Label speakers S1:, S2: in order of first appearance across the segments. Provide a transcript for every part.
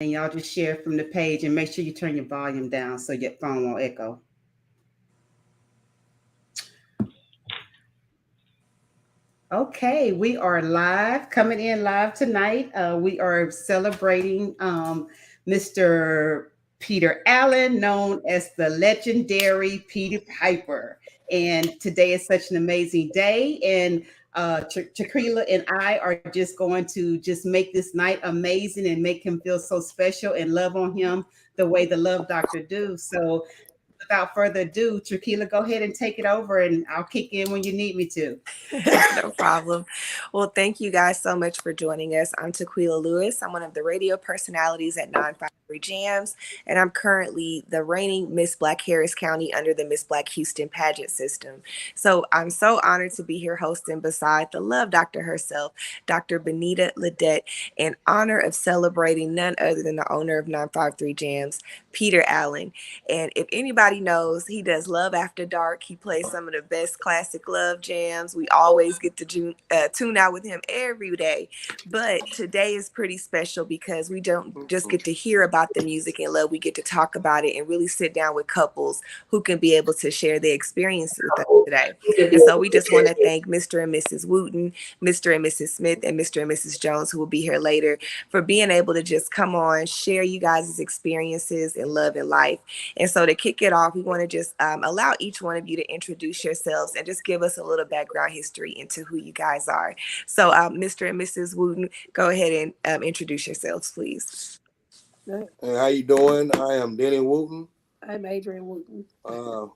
S1: and y'all just share from the page and make sure you turn your volume down so your phone won't echo. Okay, we are live, coming in live tonight. We are celebrating Mr. Peter Allen, known as the legendary Peter Piper. And today is such an amazing day. And Chiquila and I are just going to just make this night amazing and make him feel so special and love on him the way the Love Doctor do. So without further ado, Chiquila, go ahead and take it over and I'll kick in when you need me to.
S2: No problem. Well, thank you guys so much for joining us. I'm Tequila Lewis. I'm one of the radio personalities at 953 Jams, and I'm currently the reigning Miss Black Harris County under the Miss Black Houston pageant system. So I'm so honored to be here hosting beside the Love Doctor herself, Dr. Benita Ledette, in honor of celebrating none other than the owner of 953 Jams, Peter Allen. And if anybody knows, he does Love After Dark. He plays some of the best classic love jams. We always get to tune out with him every day. But today is pretty special because we don't just get to hear about the music and love. We get to talk about it and really sit down with couples who can be able to share their experiences with us today. And so we just want to thank Mr. and Mrs. Wooten, Mr. and Mrs. Smith, and Mr. and Mrs. Jones, who will be here later, for being able to just come on, share you guys' experiences in love and life. And so to kick it off, we want to just allow each one of you to introduce yourselves and just give us a little background history into who you guys are. So Mr. and Mrs. Wooten, go ahead and introduce yourselves, please.
S3: Hey, how you doing? I am Denny Wooten.
S4: I'm Adrian Wooten.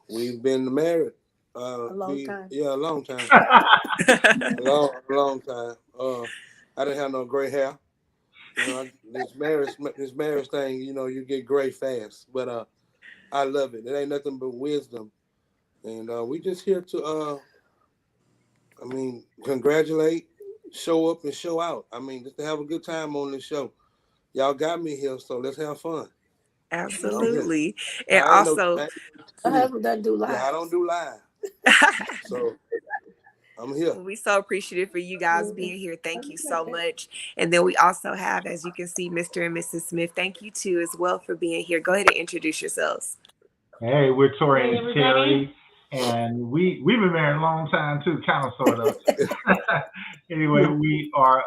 S3: We've been married.
S4: A long time.
S3: Yeah, a long time. long time. I didn't have no gray hair. You know, this marriage thing, you know, you get gray fast. But I love it. It ain't nothing but wisdom. And we just here to, congratulate, show up, and show out. I mean, just to have a good time on this show. Y'all got me here, so let's have fun.
S2: Absolutely. And also,
S4: I don't do live.
S3: Yeah, I don't do live. So I'm here.
S2: We so appreciative for you guys being here. Thank you so much. And then we also have, as you can see, Mr. and Mrs. Smith. Thank you too as well for being here. Go ahead and introduce yourselves.
S5: Hey, we're Tori and Terry, and we've been married a long time too, kind of, sort of. Anyway, we are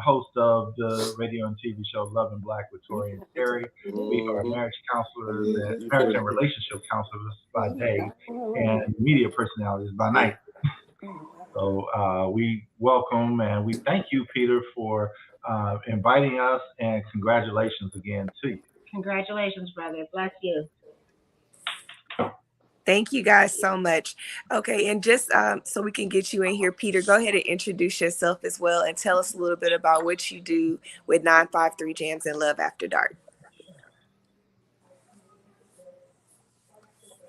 S5: host of the radio and TV show Love and Black with Tori and Terry. We are marriage counselors, marriage and relationship counselors by day, and media personalities by night. So we welcome and we thank you, Peter, for inviting us, and congratulations again to you.
S6: Congratulations, brother. Bless you.
S2: Thank you guys so much. Okay, and just so we can get you in here, Peter, go ahead and introduce yourself as well and tell us a little bit about what you do with 953 Jams and Love After Dark.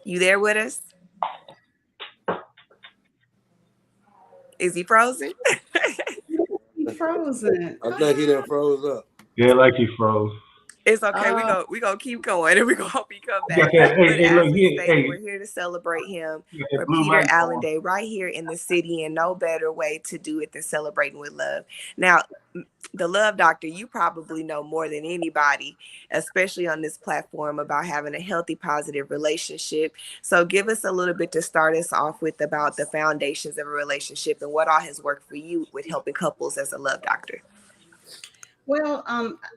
S2: You there with us? Is he frozen?
S1: He's frozen.
S3: I think he done froze up.
S5: Yeah, like he froze.
S2: It's okay. We gonna keep going, and we gonna hope he come back. We're here to celebrate him for Peter Allen Day, right here in the city, and no better way to do it than celebrating with love. Now, the Love Doctor, you probably know more than anybody, especially on this platform, about having a healthy, positive relationship. So, give us a little bit to start us off with about the foundations of a relationship and what all has worked for you with helping couples as a Love Doctor.
S1: Well,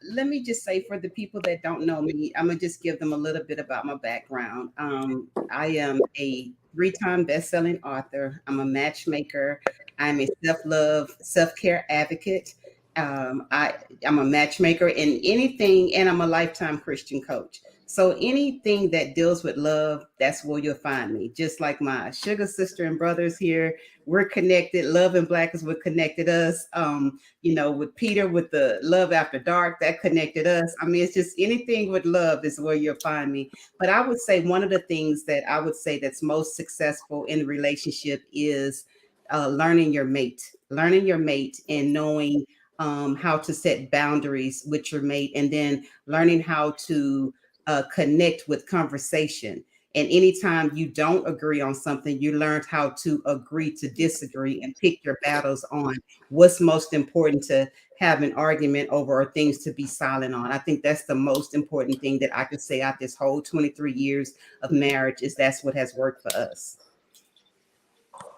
S1: let me just say, for the people that don't know me, I'm gonna just give them a little bit about my background. I am a 3-time best-selling author. I'm a matchmaker. I'm a self-love, self-care advocate. I'm a matchmaker in anything, and I'm a lifetime Christian coach. So anything that deals with love, that's where you'll find me. Just like my sugar sister and brothers here, we're connected. Love and Black is what connected us. With Peter, with the Love After Dark, that connected us. I mean, it's just anything with love is where you'll find me. But I would say one of the things that I would say that's most successful in a relationship is learning your mate and knowing how to set boundaries with your mate, and then learning how to connect with conversation. And anytime you don't agree on something, you learned how to agree to disagree and pick your battles on what's most important to have an argument over or things to be silent on. I think that's the most important thing that I could say out this whole 23 years of marriage is that's what has worked for us.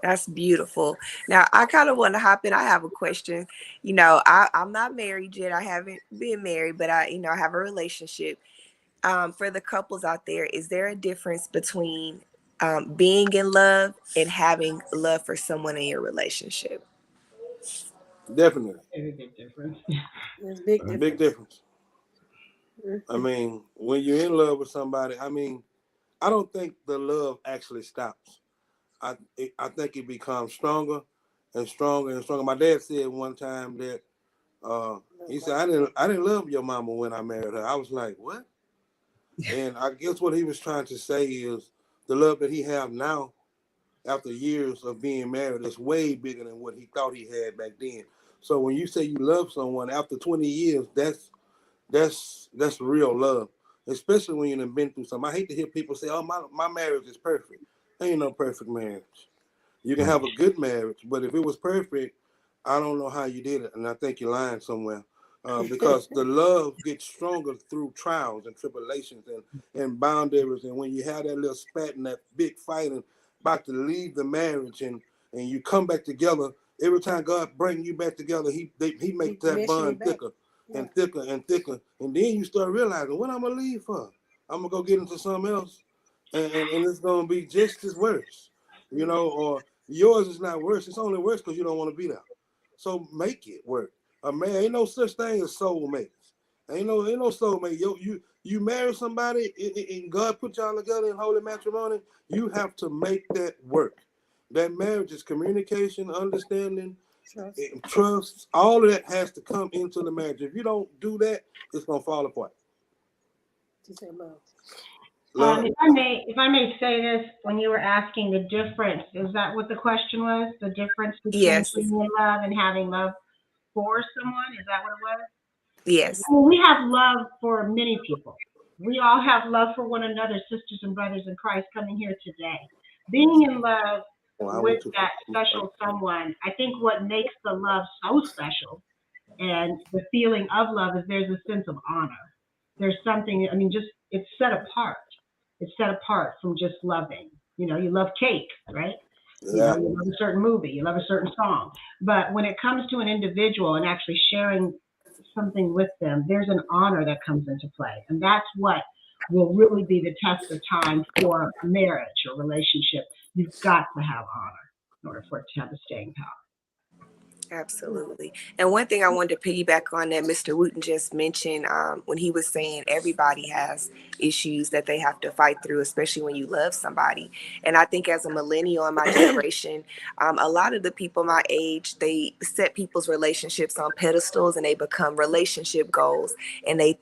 S2: That's beautiful. Now, I kind of want to hop in. I have a question. I'm not married yet. I haven't been married, but I have a relationship. For the couples out there, is there a difference between being in love and having love for someone in your relationship?
S3: Definitely.
S6: There's a big difference.
S4: There's a big difference.
S3: Big difference. I
S4: Mhm.
S3: mean, when you're in love with somebody, I mean, I don't think the love actually stops. I think it becomes stronger and stronger and stronger. My dad said one time that he said I didn't love your mama when I married her. I was like, what? And I guess what he was trying to say is the love that he have now after years of being married is way bigger than what he thought he had back then. So when you say you love someone after 20 years, that's real love. Especially when you've been through something. I hate to hear people say, "Oh, my marriage is perfect." Ain't no perfect marriage. You can have a good marriage, but if it was perfect, I don't know how you did it, and I think you're lying somewhere. Because the love gets stronger through trials and tribulations and boundaries, and when you have that little spat and that big fight and about to leave the marriage, and you come back together. Every time God brings you back together, he makes that bond thicker and thicker and thicker, and then you start realizing what I'm gonna leave for. I'm gonna go get into something else, and it's gonna be just as worse, or yours is not worse. It's only worse because you don't want to be there. So make it work. A man ain't no such thing as soulmates. Ain't no soulmate. You marry somebody and God put y'all together in holy matrimony. You have to make that work. That marriage is communication, understanding, trust. All of that has to come into the marriage. If you don't do that, it's gonna fall apart.
S4: She said love.
S3: Love.
S6: If I may say this, when you were asking the difference, is that what the question was? The difference between
S2: Yes.
S6: being in love and having love for someone? Is that what it was?
S2: Yes.
S6: Well, we have love for many people. We all have love for one another, sisters and brothers in Christ coming here today. Being in love with that special someone, I think what makes the love so special and the feeling of love is there's a sense of honor. There's something, I mean, just it's set apart. It's set apart from just loving. You love cake, right?
S3: Yeah.
S6: You love a certain movie, you love a certain song. But when it comes to an individual and actually sharing something with them, there's an honor that comes into play. And that's what will really be the test of time for a marriage or relationship. You've got to have honor in order for it to have the staying power.
S2: Absolutely. And one thing I wanted to piggyback on that Mr. Wooten just mentioned when he was saying everybody has issues that they have to fight through, especially when you love somebody. And I think as a millennial in my generation, a lot of the people my age, they set people's relationships on pedestals and they become relationship goals. And they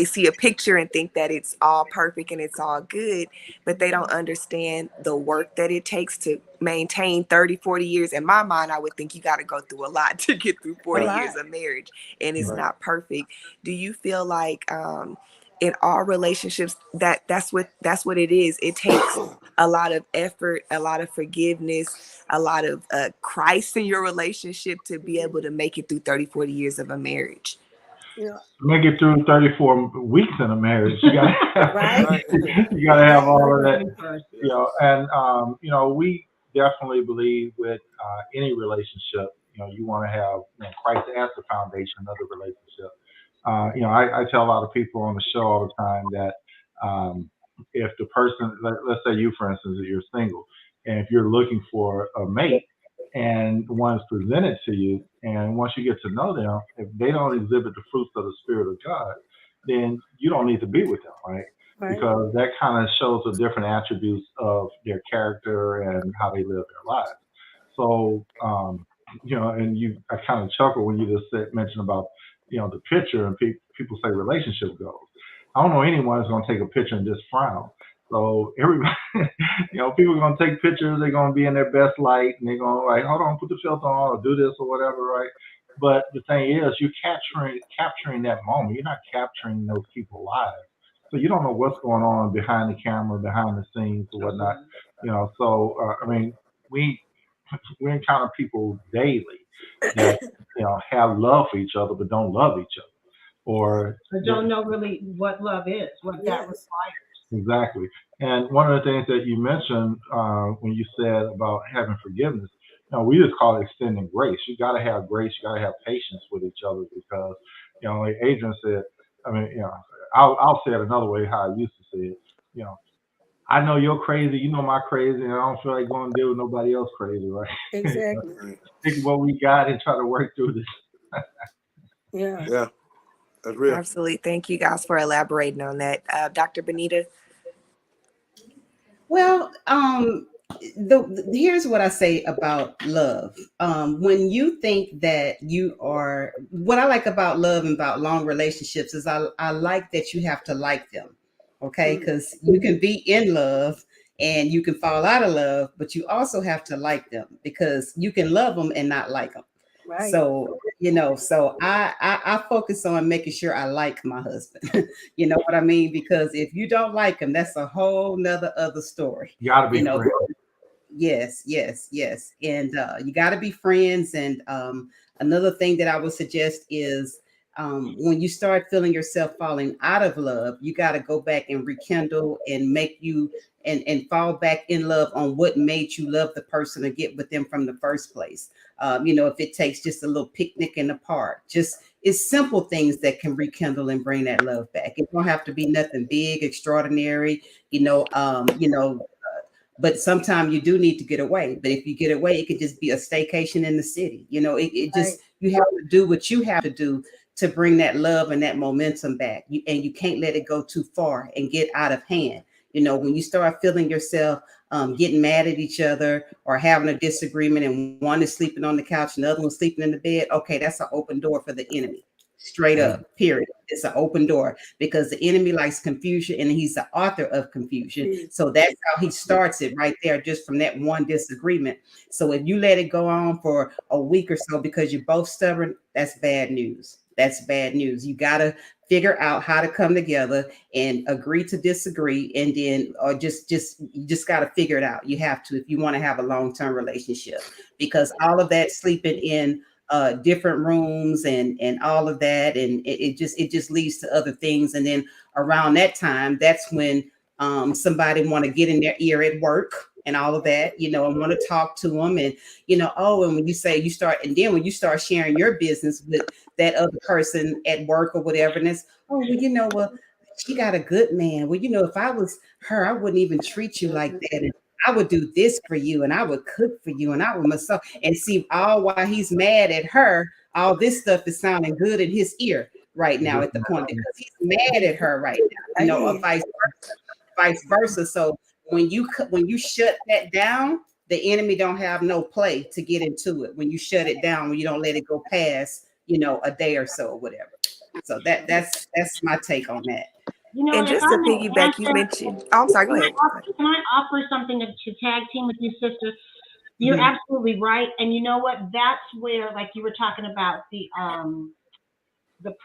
S2: see a picture and think that it's all perfect and it's all good, but they don't understand the work that it takes to maintain 30, 40 years. In my mind, I would think you got to go through a lot to get through 40 years of marriage, and it's not perfect. Do you feel like in all relationships that's what it is? It takes a lot of effort, a lot of forgiveness, a lot of Christ in your relationship to be able to make it through 30, 40 years of a marriage.
S5: Make it through 34 weeks in a marriage. You gotta
S4: Right.
S5: you gotta have all of that, and we definitely believe with any relationship, you want to have Christ as the foundation of the relationship. I tell a lot of people on the show all the time that if the person, let's say you, for instance, if you're single, and if you're looking for a mate, and one is presented to you, and once you get to know them, if they don't exhibit the fruits of the Spirit of God, then you don't need to be with them, right? Because that kind of shows the different attributes of their character and how they live their lives. So, and I kind of chuckle when you just mentioned about, the picture, and people say relationship goals. I don't know anyone who's going to take a picture and just frown. So everybody, people are going to take pictures. They're going to be in their best light, and they're going to like, hold on, put the filter on, or do this or whatever, right? But the thing is, you're capturing that moment. You're not capturing those people's lives. So you don't know what's going on behind the camera, behind the scenes, or whatnot. So I mean, we we encounter people daily that have love for each other but don't love each other, or
S6: I don't know really what love is, what that
S4: Yes.
S6: requires.
S5: exactly. And one of the things that you mentioned when you said about having forgiveness, we just call it extending grace. You got to have grace. You got to have patience with each other because, like Adrian said, I mean, I'll say it another way how I used to say it. You know, I know you're crazy. You know my crazy, and I don't feel like going to deal with nobody else crazy, right?
S4: Exactly.
S5: Take what we got and try to work through this.
S4: Yeah.
S3: Yeah, that's real.
S2: Absolutely. Thank you guys for elaborating on that. Dr. Benita?
S1: Well, here's what I say about love. When you think that you are, what I like about love and about long relationships is I like that you have to like them, okay? Because you can be in love and you can fall out of love, but you also have to like them because you can love them and not like them.
S4: Right.
S1: So, so I focus on making sure I like my husband. You know what I mean? Because if you don't like him, that's a whole nother other story.
S5: You got to be
S1: You know,
S5: friends.
S1: yes, yes, yes. And you got to be friends. And another thing that I would suggest is when you start feeling yourself falling out of love, you got to go back and rekindle and make you and fall back in love on what made you love the person or get with them from the first place. If it takes just a little picnic in the park, just it's simple things that can rekindle and bring that love back. It don't have to be nothing big, extraordinary, but sometimes you do need to get away. But if you get away, it could just be a staycation in the city. It
S4: Right.
S1: just, you have to do what you have to do to bring that love and that momentum back. And you can't let it go too far and get out of hand. When you start feeling yourself getting mad at each other or having a disagreement and one is sleeping on the couch and the other one's sleeping in the bed, okay, that's an open door for the enemy. Straight up, period. It's an open door because the enemy likes confusion and he's the author of confusion. So that's how he starts it right there, just from that one disagreement. So if you let it go on for a week or so because you're both stubborn, that's bad news. That's bad news. You got to figure out how to come together and agree to disagree, and then or you just got to figure it out. You have to if you want to have a long-term relationship, because all of that sleeping in different rooms and all of that, and it just leads to other things. And then around that time, that's when somebody want to get in their ear at work and all of that, and want to talk to them. And and when you say you start, and then when you start sharing your business with that other person at work or whatever, and it's, well, she got a good man. Well, if I was her, I wouldn't even treat you like that. And I would do this for you, and I would cook for you, and I would massage. And see, all while he's mad at her, all this stuff is sounding good in his ear right now at the point because he's mad at her right now, or vice versa. So when you shut that down, the enemy don't have no play to get into it. When you shut it down, when you don't let it go past, a day or so or whatever. So that's my take on that.
S2: And just to piggyback, you mentioned, I'm sorry, go ahead.
S6: Can I offer something to tag team with you, sister? You're absolutely right. And you know what? That's where, like you were talking about the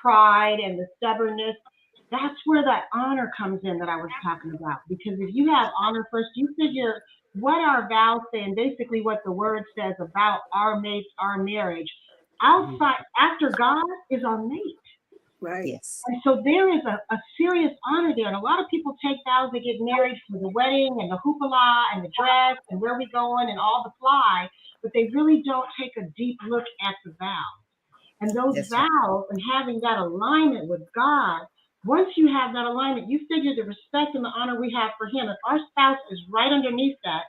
S6: pride and the stubbornness, that's where that honor comes in that I was talking about. Because if you have honor first, you figure what our vows say and basically what the word says about our mates, our marriage. Outside, after God is our mate.
S4: Right.
S1: Yes.
S6: And so there is a serious honor there. And a lot of people take vows to get married for the wedding and the hoopla and the dress and where we going and all the fly, but they really don't take a deep look at the vows. And those vows and having that alignment with God, once you have that alignment, you figure the respect and the honor we have for him. If our spouse is right underneath that,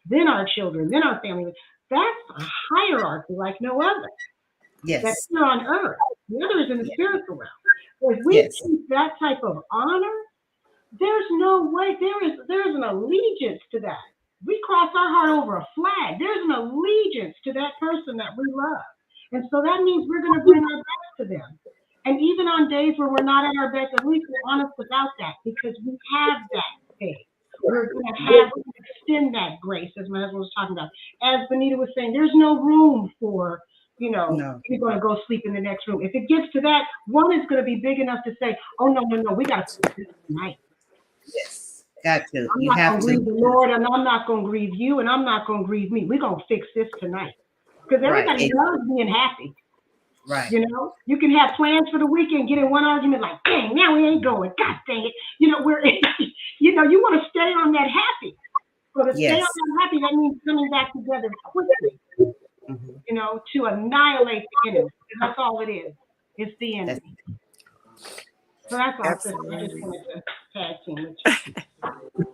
S6: then our children, then our family. That's a hierarchy like no other.
S1: Yes.
S6: That's here on earth. The other is in the spiritual realm. So if we keep that type of honor, there's no way there is an allegiance to that. We cross our heart over a flag. There's an allegiance to that person that we love. And so that means we're going to bring our best to them. And even on days where we're not at our best, at least we're honest about that because we have that faith. We're going to extend that grace, as my husband was talking about. As Benita was saying, there's no room for, you're going to go sleep in the next room. If it gets to that, one is going to be big enough to say, oh, no, we got to sleep this tonight.
S1: Yes, got to.
S6: I'm
S1: You
S6: not
S1: have
S6: going to
S1: to.
S6: grieve the Lord, and I'm not going to grieve you, and I'm not going to grieve me. We're going to fix this tonight. Because
S1: Right.
S6: everybody loves being happy.
S1: Right.
S6: You know, you can have plans for the weekend, get in one argument like, dang, now we ain't going. God dang it. You know, you know, you want to stay on that happy. So to stay on
S1: Yes.
S6: that happy, that means coming back together quickly,
S1: Mhm.
S6: you know, to annihilate the enemy. And that's all it is. It's the
S1: That's
S6: enemy. So that's all, sister. I just
S2: Absolutely.
S6: wanted to tag team with you.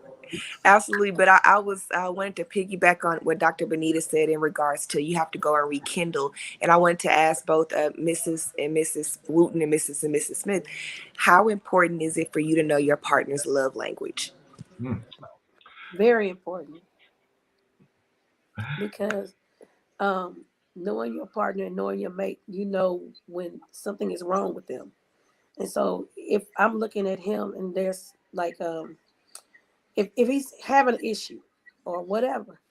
S2: Absolutely, but I wanted to piggyback on what Dr. Benita said in regards to you have to go and rekindle, and I wanted to ask both Mrs. and Mrs. Wooten and Mrs. Smith, how important is it for you to know your partner's love language?
S5: Mm.
S4: Very important, because knowing your partner and knowing your mate, you know when something is wrong with them. And so if I'm looking at him and there's like if he's having an issue or whatever,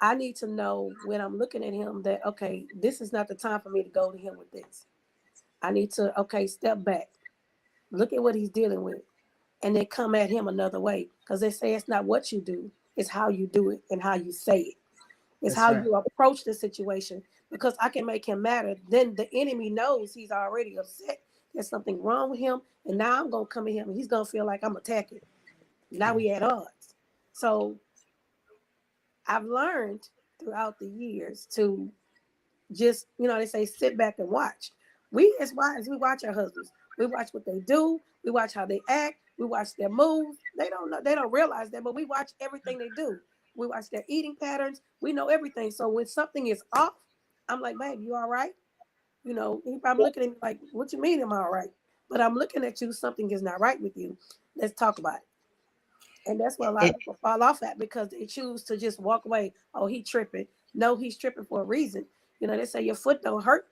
S4: I need to know when I'm looking at him that okay, this is not the time for me to go to him with this. I need to step back, look at what he's dealing with, and then come at him another way. Because they say it's not what you do, it's how you do it and how you say it. It's
S1: That's
S4: how
S1: right.
S4: you approach the situation. Because I can make him matter. Then the enemy knows he's already upset. There's something wrong with him. And now I'm gonna come at him and he's gonna feel like I'm attacking. Now we at odds. So I've learned throughout the years to just, they say sit back and watch. We as wives, we watch our husbands. We watch what they do. We watch how they act. We watch their moves. They don't know, they don't realize that, but we watch everything they do. We watch their eating patterns. We know everything. So when something is off, I'm like, babe, you all right? He probably looking at me like, what you mean am I all right? But I'm looking at you, something is not right with you. Let's talk about it. And that's where a lot
S1: It,
S4: of people fall off at because they choose to just walk away. Oh, he tripping. No, he's tripping for a reason. They say your foot don't hurt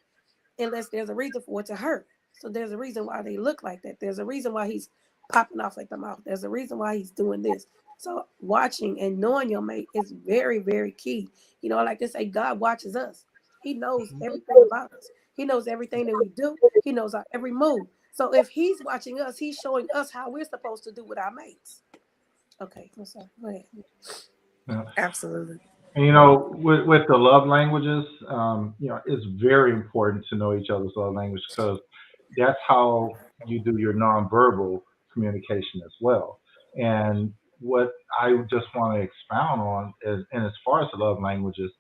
S4: unless there's a reason for it to hurt. So there's a reason why they look like that. There's a reason why he's popping off at the mouth. There's a reason why he's doing this. So watching and knowing your mate is very, very key. Like they say, God watches us. He knows everything about us. He knows everything that we do. He knows our every move. So if he's watching us, he's showing us how we're supposed to do with our mates. Okay, I'm sorry. Go ahead.
S5: Yeah.
S2: Absolutely.
S5: And with the love languages, it's very important to know each other's love language because that's how you do your nonverbal communication as well. And what I just want to expound on is, and as far as the love languages,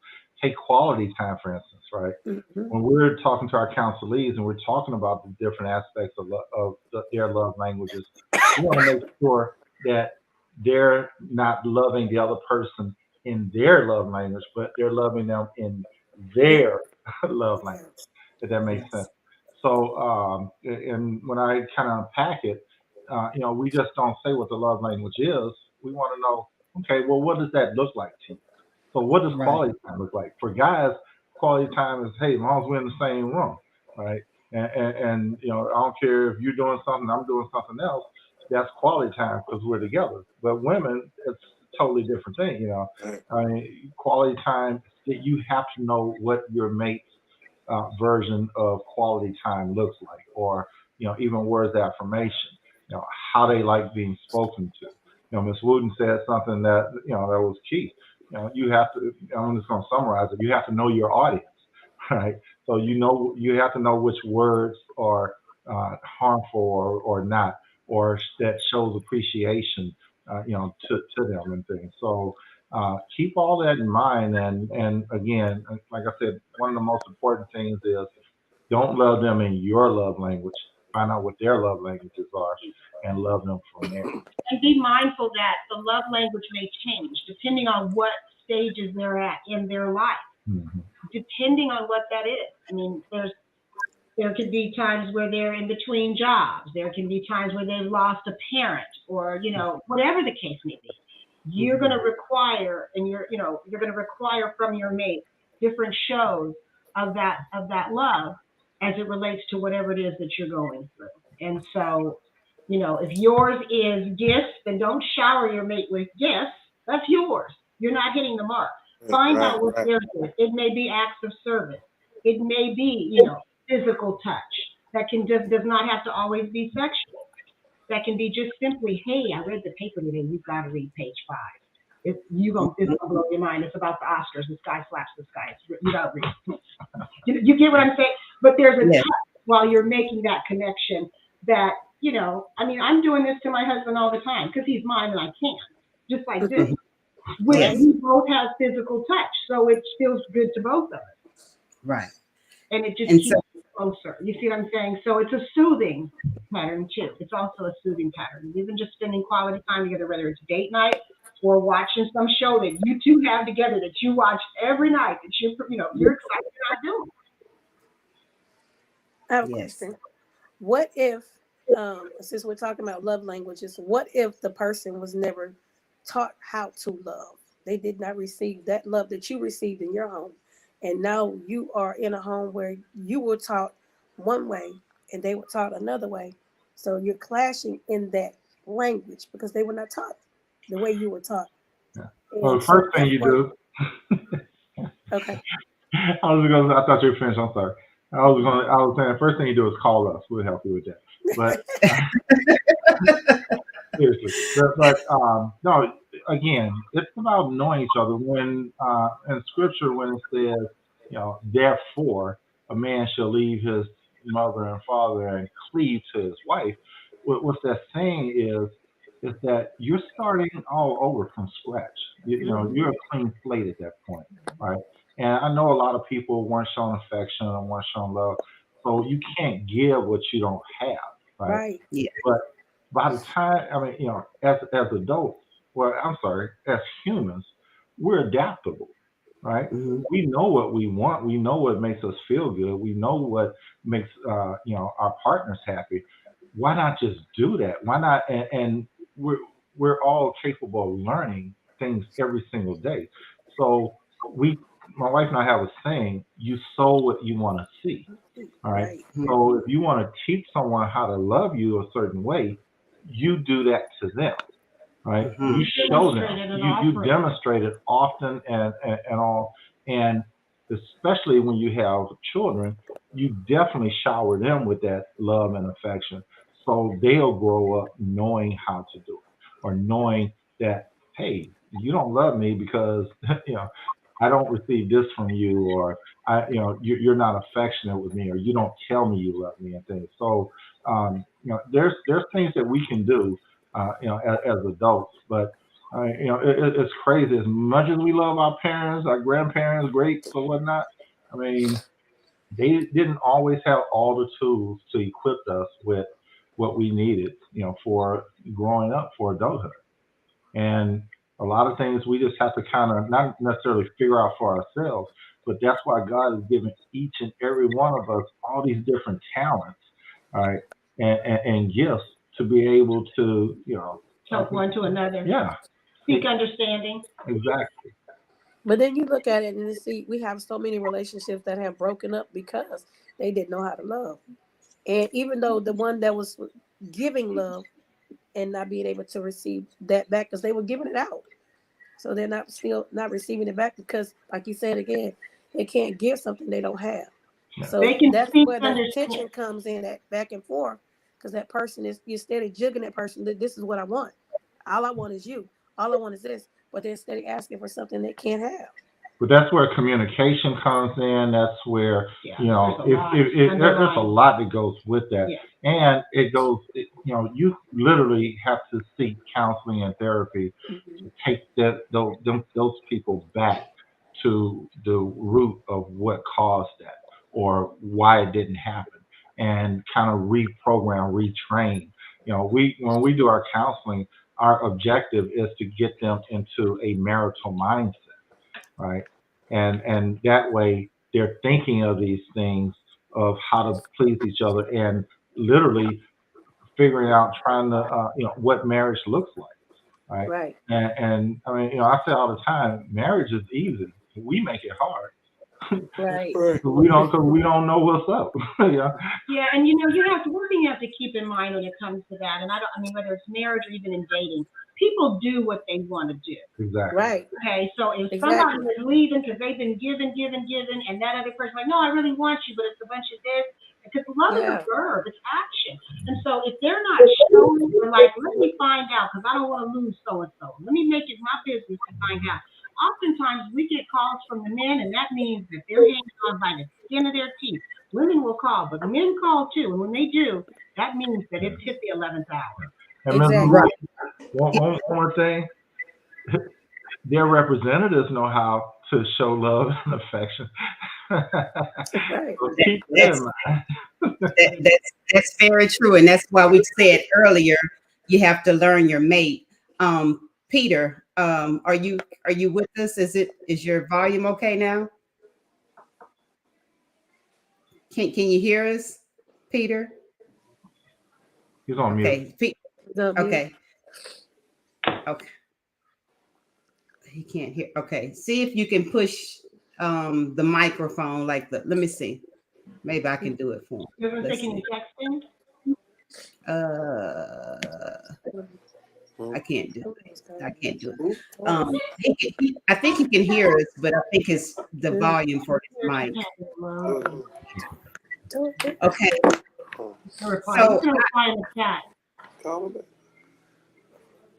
S5: take quality time, for instance, right?
S4: Mm-hmm.
S5: When we're talking to our counselees and we're talking about the different aspects of their love languages, we want to make sure that they're not loving the other person in their love language, but they're loving them in their love language,
S4: Yeah.
S5: if that makes sense.
S4: Yes.
S5: So, and when I kind of unpack it, we just don't say what the love language is. We want to know, okay, well, what does that look like to you? So, what does
S1: right.
S5: quality time look like? For guys, quality time is, hey, as long as we're in the same room, right? And I don't care if you're doing something, I'm doing something else. That's quality time because we're together. But women, it's a totally different thing. I mean, quality time, you have to know what your mate's version of quality time looks like, or even words of affirmation. You know, how they like being spoken to. Miss Wooden said something that was key. You have to. I'm just going to summarize it. You have to know your audience, right? So you have to know which words are harmful or not, or that shows appreciation, to them and things. So keep all that in mind. And again, like I said, one of the most important things is don't love them in your love language. Find out what their love languages are and love them from there.
S6: And be mindful that the love language may change depending on what stages they're at in their life,
S5: Mhm.
S6: depending on what that is. I mean, there could be times where they're in between jobs. There can be times where they've lost a parent or, whatever the case may be. You're going to require, and you're going to require from your mate different shows of that love as it relates to whatever it is that you're going through. And so, if yours is gifts, then don't shower your mate with gifts. That's yours. You're not hitting the mark. Find
S3: Right,
S6: out what
S3: right.
S6: theirs is. It may be acts of service. It may be, physical touch that can just does not have to always be sexual. that can be just simply, hey, I read the paper today. You've got to read page 5. It's gonna blow your mind. It's about the Oscars. This guy slaps this guy. You gotta read. You get what I'm saying? But there's a
S1: Yes.
S6: touch while you're making that connection that, I mean, I'm doing this to my husband all the time because he's mine and I can't. Just like this. Which
S1: Yes.
S6: we both have physical touch. So it feels good to both of us.
S1: Right.
S6: And it just
S1: And
S6: keeps
S1: so,
S6: us closer. You see what I'm saying? So it's a soothing pattern too. It's also a soothing pattern. Even just spending quality time together, whether it's date night or watching some show that you two have together that you watch every night that you're excited about doing.
S4: I have a
S1: yes.
S4: question. What if, since we're talking about love languages, what if the person was never taught how to love? They did not receive that love that you received in your home. And now you are in a home where you were taught one way and they were taught another way. So you're clashing in that language because they were not taught the way you were taught.
S5: Yeah.
S4: And
S5: Well, the
S4: so
S5: first thing
S4: at
S5: you
S4: first,
S5: do,
S4: okay.
S5: I thought you were finished. I'm sorry. I was saying the first thing you do is call us. We'll help you with that. But seriously, no. Again, it's about knowing each other. When in Scripture, when it says, therefore a man shall leave his mother and father and cleave to his wife, what that's saying is that you're starting all over from scratch. You're a clean slate at that point, right? And I know a lot of people weren't shown affection and weren't shown love, so you can't give what you don't have, right?
S4: Right.
S1: Yeah.
S5: But by the time, I mean, as adults, well, I'm sorry, as humans, we're adaptable, right?
S1: Hmm.
S5: We know what we want. We know what makes us feel good. We know what makes, our partners happy. Why not just do that? Why not? And we're all capable of learning things every single day. So we, my wife and I have a saying: you sow what you want to see. All right.
S4: Right.
S5: So if you want to teach someone how to love you a certain way, you do that to them, right?
S1: Hmm.
S5: You show them.
S6: Demonstrate it and
S5: You
S6: offer it.
S5: demonstrate it often and all, and especially when you have children, you definitely shower them with that love and affection, so they'll grow up knowing how to do it, or knowing that, hey, you don't love me because I don't receive this from you, or you're not affectionate with me, or you don't tell me you love me and things. So there's things that we can do, as adults, but it's crazy. As much as we love our parents, our grandparents, greats, or whatnot, I mean, they didn't always have all the tools to equip us with what we needed, for growing up, for adulthood. And a lot of things we just have to kind of not necessarily figure out for ourselves, but that's why God has given each and every one of us all these different talents, all right, and gifts to be able to,
S6: Help one to another.
S5: yeah,
S6: Seek understanding.
S5: exactly.
S4: But then you look at it and you see we have so many relationships that have broken up because they didn't know how to love. And even though the one that was giving love and not being able to receive that back because they were giving it out. So they're not still not receiving it back because, like you said again, they can't give something they don't have.
S5: Yeah.
S4: So
S6: They can
S4: that's
S6: speak
S4: where the
S6: understand.
S4: tension comes in, that back and forth, because that person is, you're steady jigging that person that this is what I want. All I want is you. All I want is this. But they're steady asking for something they can't have.
S5: But that's where communication comes in. That's where,
S6: Yeah,
S5: there's a lot that goes with that.
S6: Yeah.
S5: And it goes, you literally have to seek counseling and therapy
S4: Mhm.
S5: to take those people back to the root of what caused that, or why it didn't happen, and kind of reprogram, retrain. When we do our counseling, our objective is to get them into a marital mindset, right? And that way they're thinking of these things, of how to please each other, and literally figuring out, trying to, what marriage looks like, right?
S4: Right.
S5: And I mean, I say all the time, marriage is easy. We make it hard.
S4: Right.
S5: So we don't know what's up. Yeah,
S6: Yeah, and one thing you have to keep in mind when it comes to that, and I mean, whether it's marriage or even in dating, people do what they want to do.
S5: exactly.
S4: Right.
S6: Okay, so if somebody
S4: Exactly.
S6: is leaving because they've been given, and that other person like, no, I really want you, but it's a bunch of this. Because love is a
S4: Yeah.
S6: verb, it's action. And so if they're not showing, they're like, let me find out because I don't want to lose so and so. Let me make it my business to find out. Oftentimes we get calls from the men, and that means that they're hanging on by the skin of their teeth. Women will call, but men call too. And when they do, that means that it's hit the 11th hour.
S5: And Ms.
S4: Exactly.
S5: Louise, one more thing. Their representatives know how to show love and affection.
S4: Right.
S5: So keep that in mind.
S1: That's very true, and that's why we said earlier you have to learn your mate. Peter, are you with us? Is your volume okay now? Can you hear us, Peter?
S5: He's on mute.
S1: Okay, okay, okay. He can't hear. Okay, see if you can push the microphone like the. Let me see. Maybe I can do it for him.
S6: You're
S1: Let's
S6: taking
S1: see.
S6: texting?
S1: I can't do it. I can't do it. I think he can hear us, but I think it's the volume for his mic. Okay, so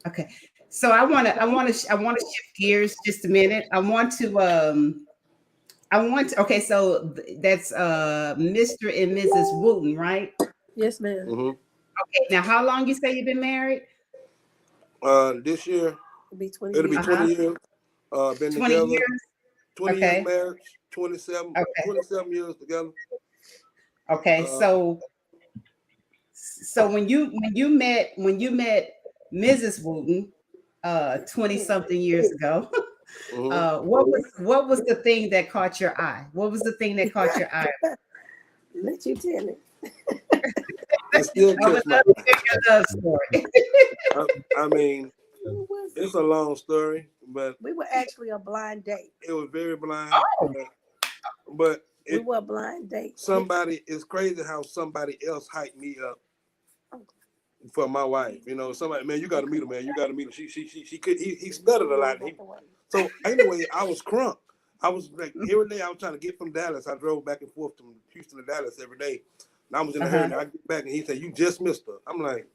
S1: okay, so I want to shift gears just a minute. Okay, so that's Mr. and Mrs. Wooten, right?
S4: Yes, ma'am.
S3: Mm-hmm.
S1: Okay, now how long you say you've been married?
S3: This year
S4: It'll be 20
S3: it'll be
S4: years.
S3: 20 years. Been
S1: 20
S3: together.
S1: years.
S3: 20
S1: Okay.
S3: years marriage. 27 years together.
S1: Okay, so when you met Mrs. Wooten 20 something years ago, what was the thing that caught your eye? What was the thing that caught your eye?
S4: Let you tell it.
S3: I still
S1: I would
S3: catch my
S1: love to hear your love story.
S3: I mean,
S4: What was it?
S3: it's a long story, but
S4: We were actually a blind date.
S3: it was very blind.
S1: Oh.
S3: But
S4: We were a blind date.
S3: it's crazy how somebody else hyped me up for my wife. Somebody, man, you got to meet her, man. You got to meet her. She could. He stuttered a lot. So anyway, I was crunk. I was like every day I was trying to get from Dallas. I drove back and forth from Houston to Dallas every day. And I was in a hurry. I get back and he said, "You just missed her." I'm like,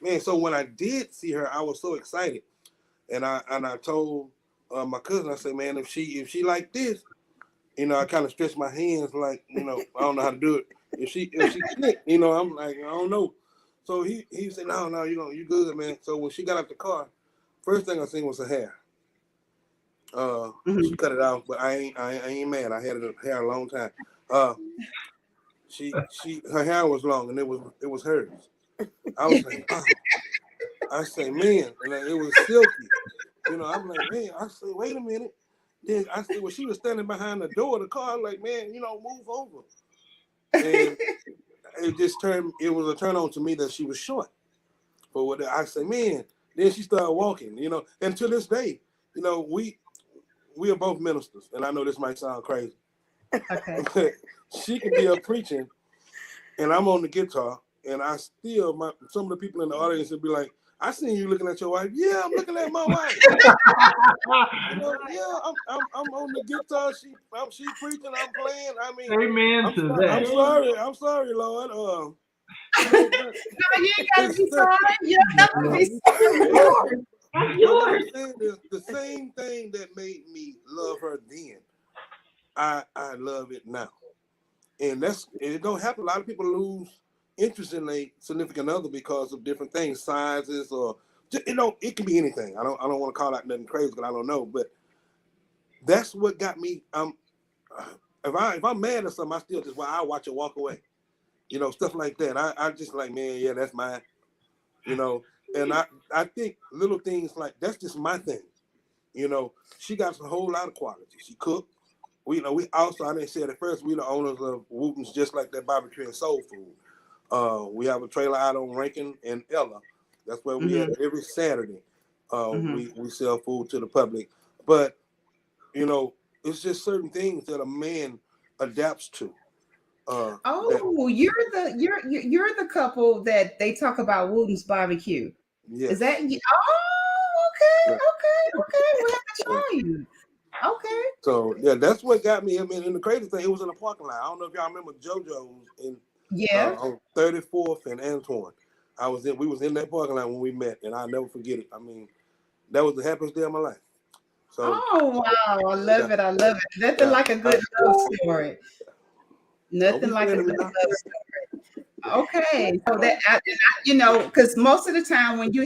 S3: man. So when I did see her, I was so excited, and I told my cousin, I said, man, if she like this, I kind of stretched my hands like, I don't know how to do it. If she slick, I'm like, I don't know. So he said, no, you good, man. So when she got out the car, first thing I seen was her hair. She cut it off, but I ain't mad. I had hair a long time. Her hair was long and it was hers. I was like, oh. I say, man, and it was silky. I'm like, man. I say, wait a minute. Then I said, well, she was standing behind the door of the car. I'm like, man, move over. And it was a turn on to me that she was short. But what I say, man, then she started walking, and to this day, we are both ministers. And I know this might sound crazy.
S1: Okay.
S3: But she could be up preaching and I'm on the guitar and I still, some of the people in the audience would be like, I seen you looking at your wife. Yeah, I'm looking at my wife. Yeah, I'm on the guitar. She preaching. I'm playing. I mean,
S5: Amen to that.
S3: I'm sorry, Lord.
S1: No, you ain't gotta be sorry. You don't have to be sorry.
S6: That's yours.
S3: The same thing that made me love her then, I love it now, and it don't happen. A lot of people lose interest in a significant other because of different things, sizes, or it can be anything. I don't want to call out nothing crazy because I don't know, but that's what got me. If I'm mad at something, I still just I watch her walk away, stuff like that. I just like, man, yeah, that's mine, and I think little things like that's just my thing, She got a whole lot of qualities. She cooked. We also, I didn't say it at first, we the owners of Wooten's Just Like That Barbecue and Soul Food. We have a trailer out on Rankin and Ella. That's where we at every Saturday. We sell food to the public. But, it's just certain things that a man adapts to.
S1: Oh, you're the couple that they talk about Wooden's barbecue. Is
S3: Yes.
S1: that you? Oh, okay,
S3: Right.
S1: okay. We have to
S3: Yeah.
S1: try you. Okay.
S3: So yeah, that's what got me. I mean, and the crazy thing, it was in the parking lot. I don't know if y'all remember JoJo's in
S1: Yeah.
S3: on 34th and Antoine. We was in that parking lot when we met, and I'll never forget it. I mean, that was the happiest day of my life. So
S1: Oh wow, I love
S3: yeah,
S1: it. I love it. Nothing
S3: yeah.
S1: like a good love story.
S3: Don't
S1: Nothing
S3: be
S1: like a
S3: saying
S1: good
S3: it now.
S1: love story. Okay, so you know, because most of the time when you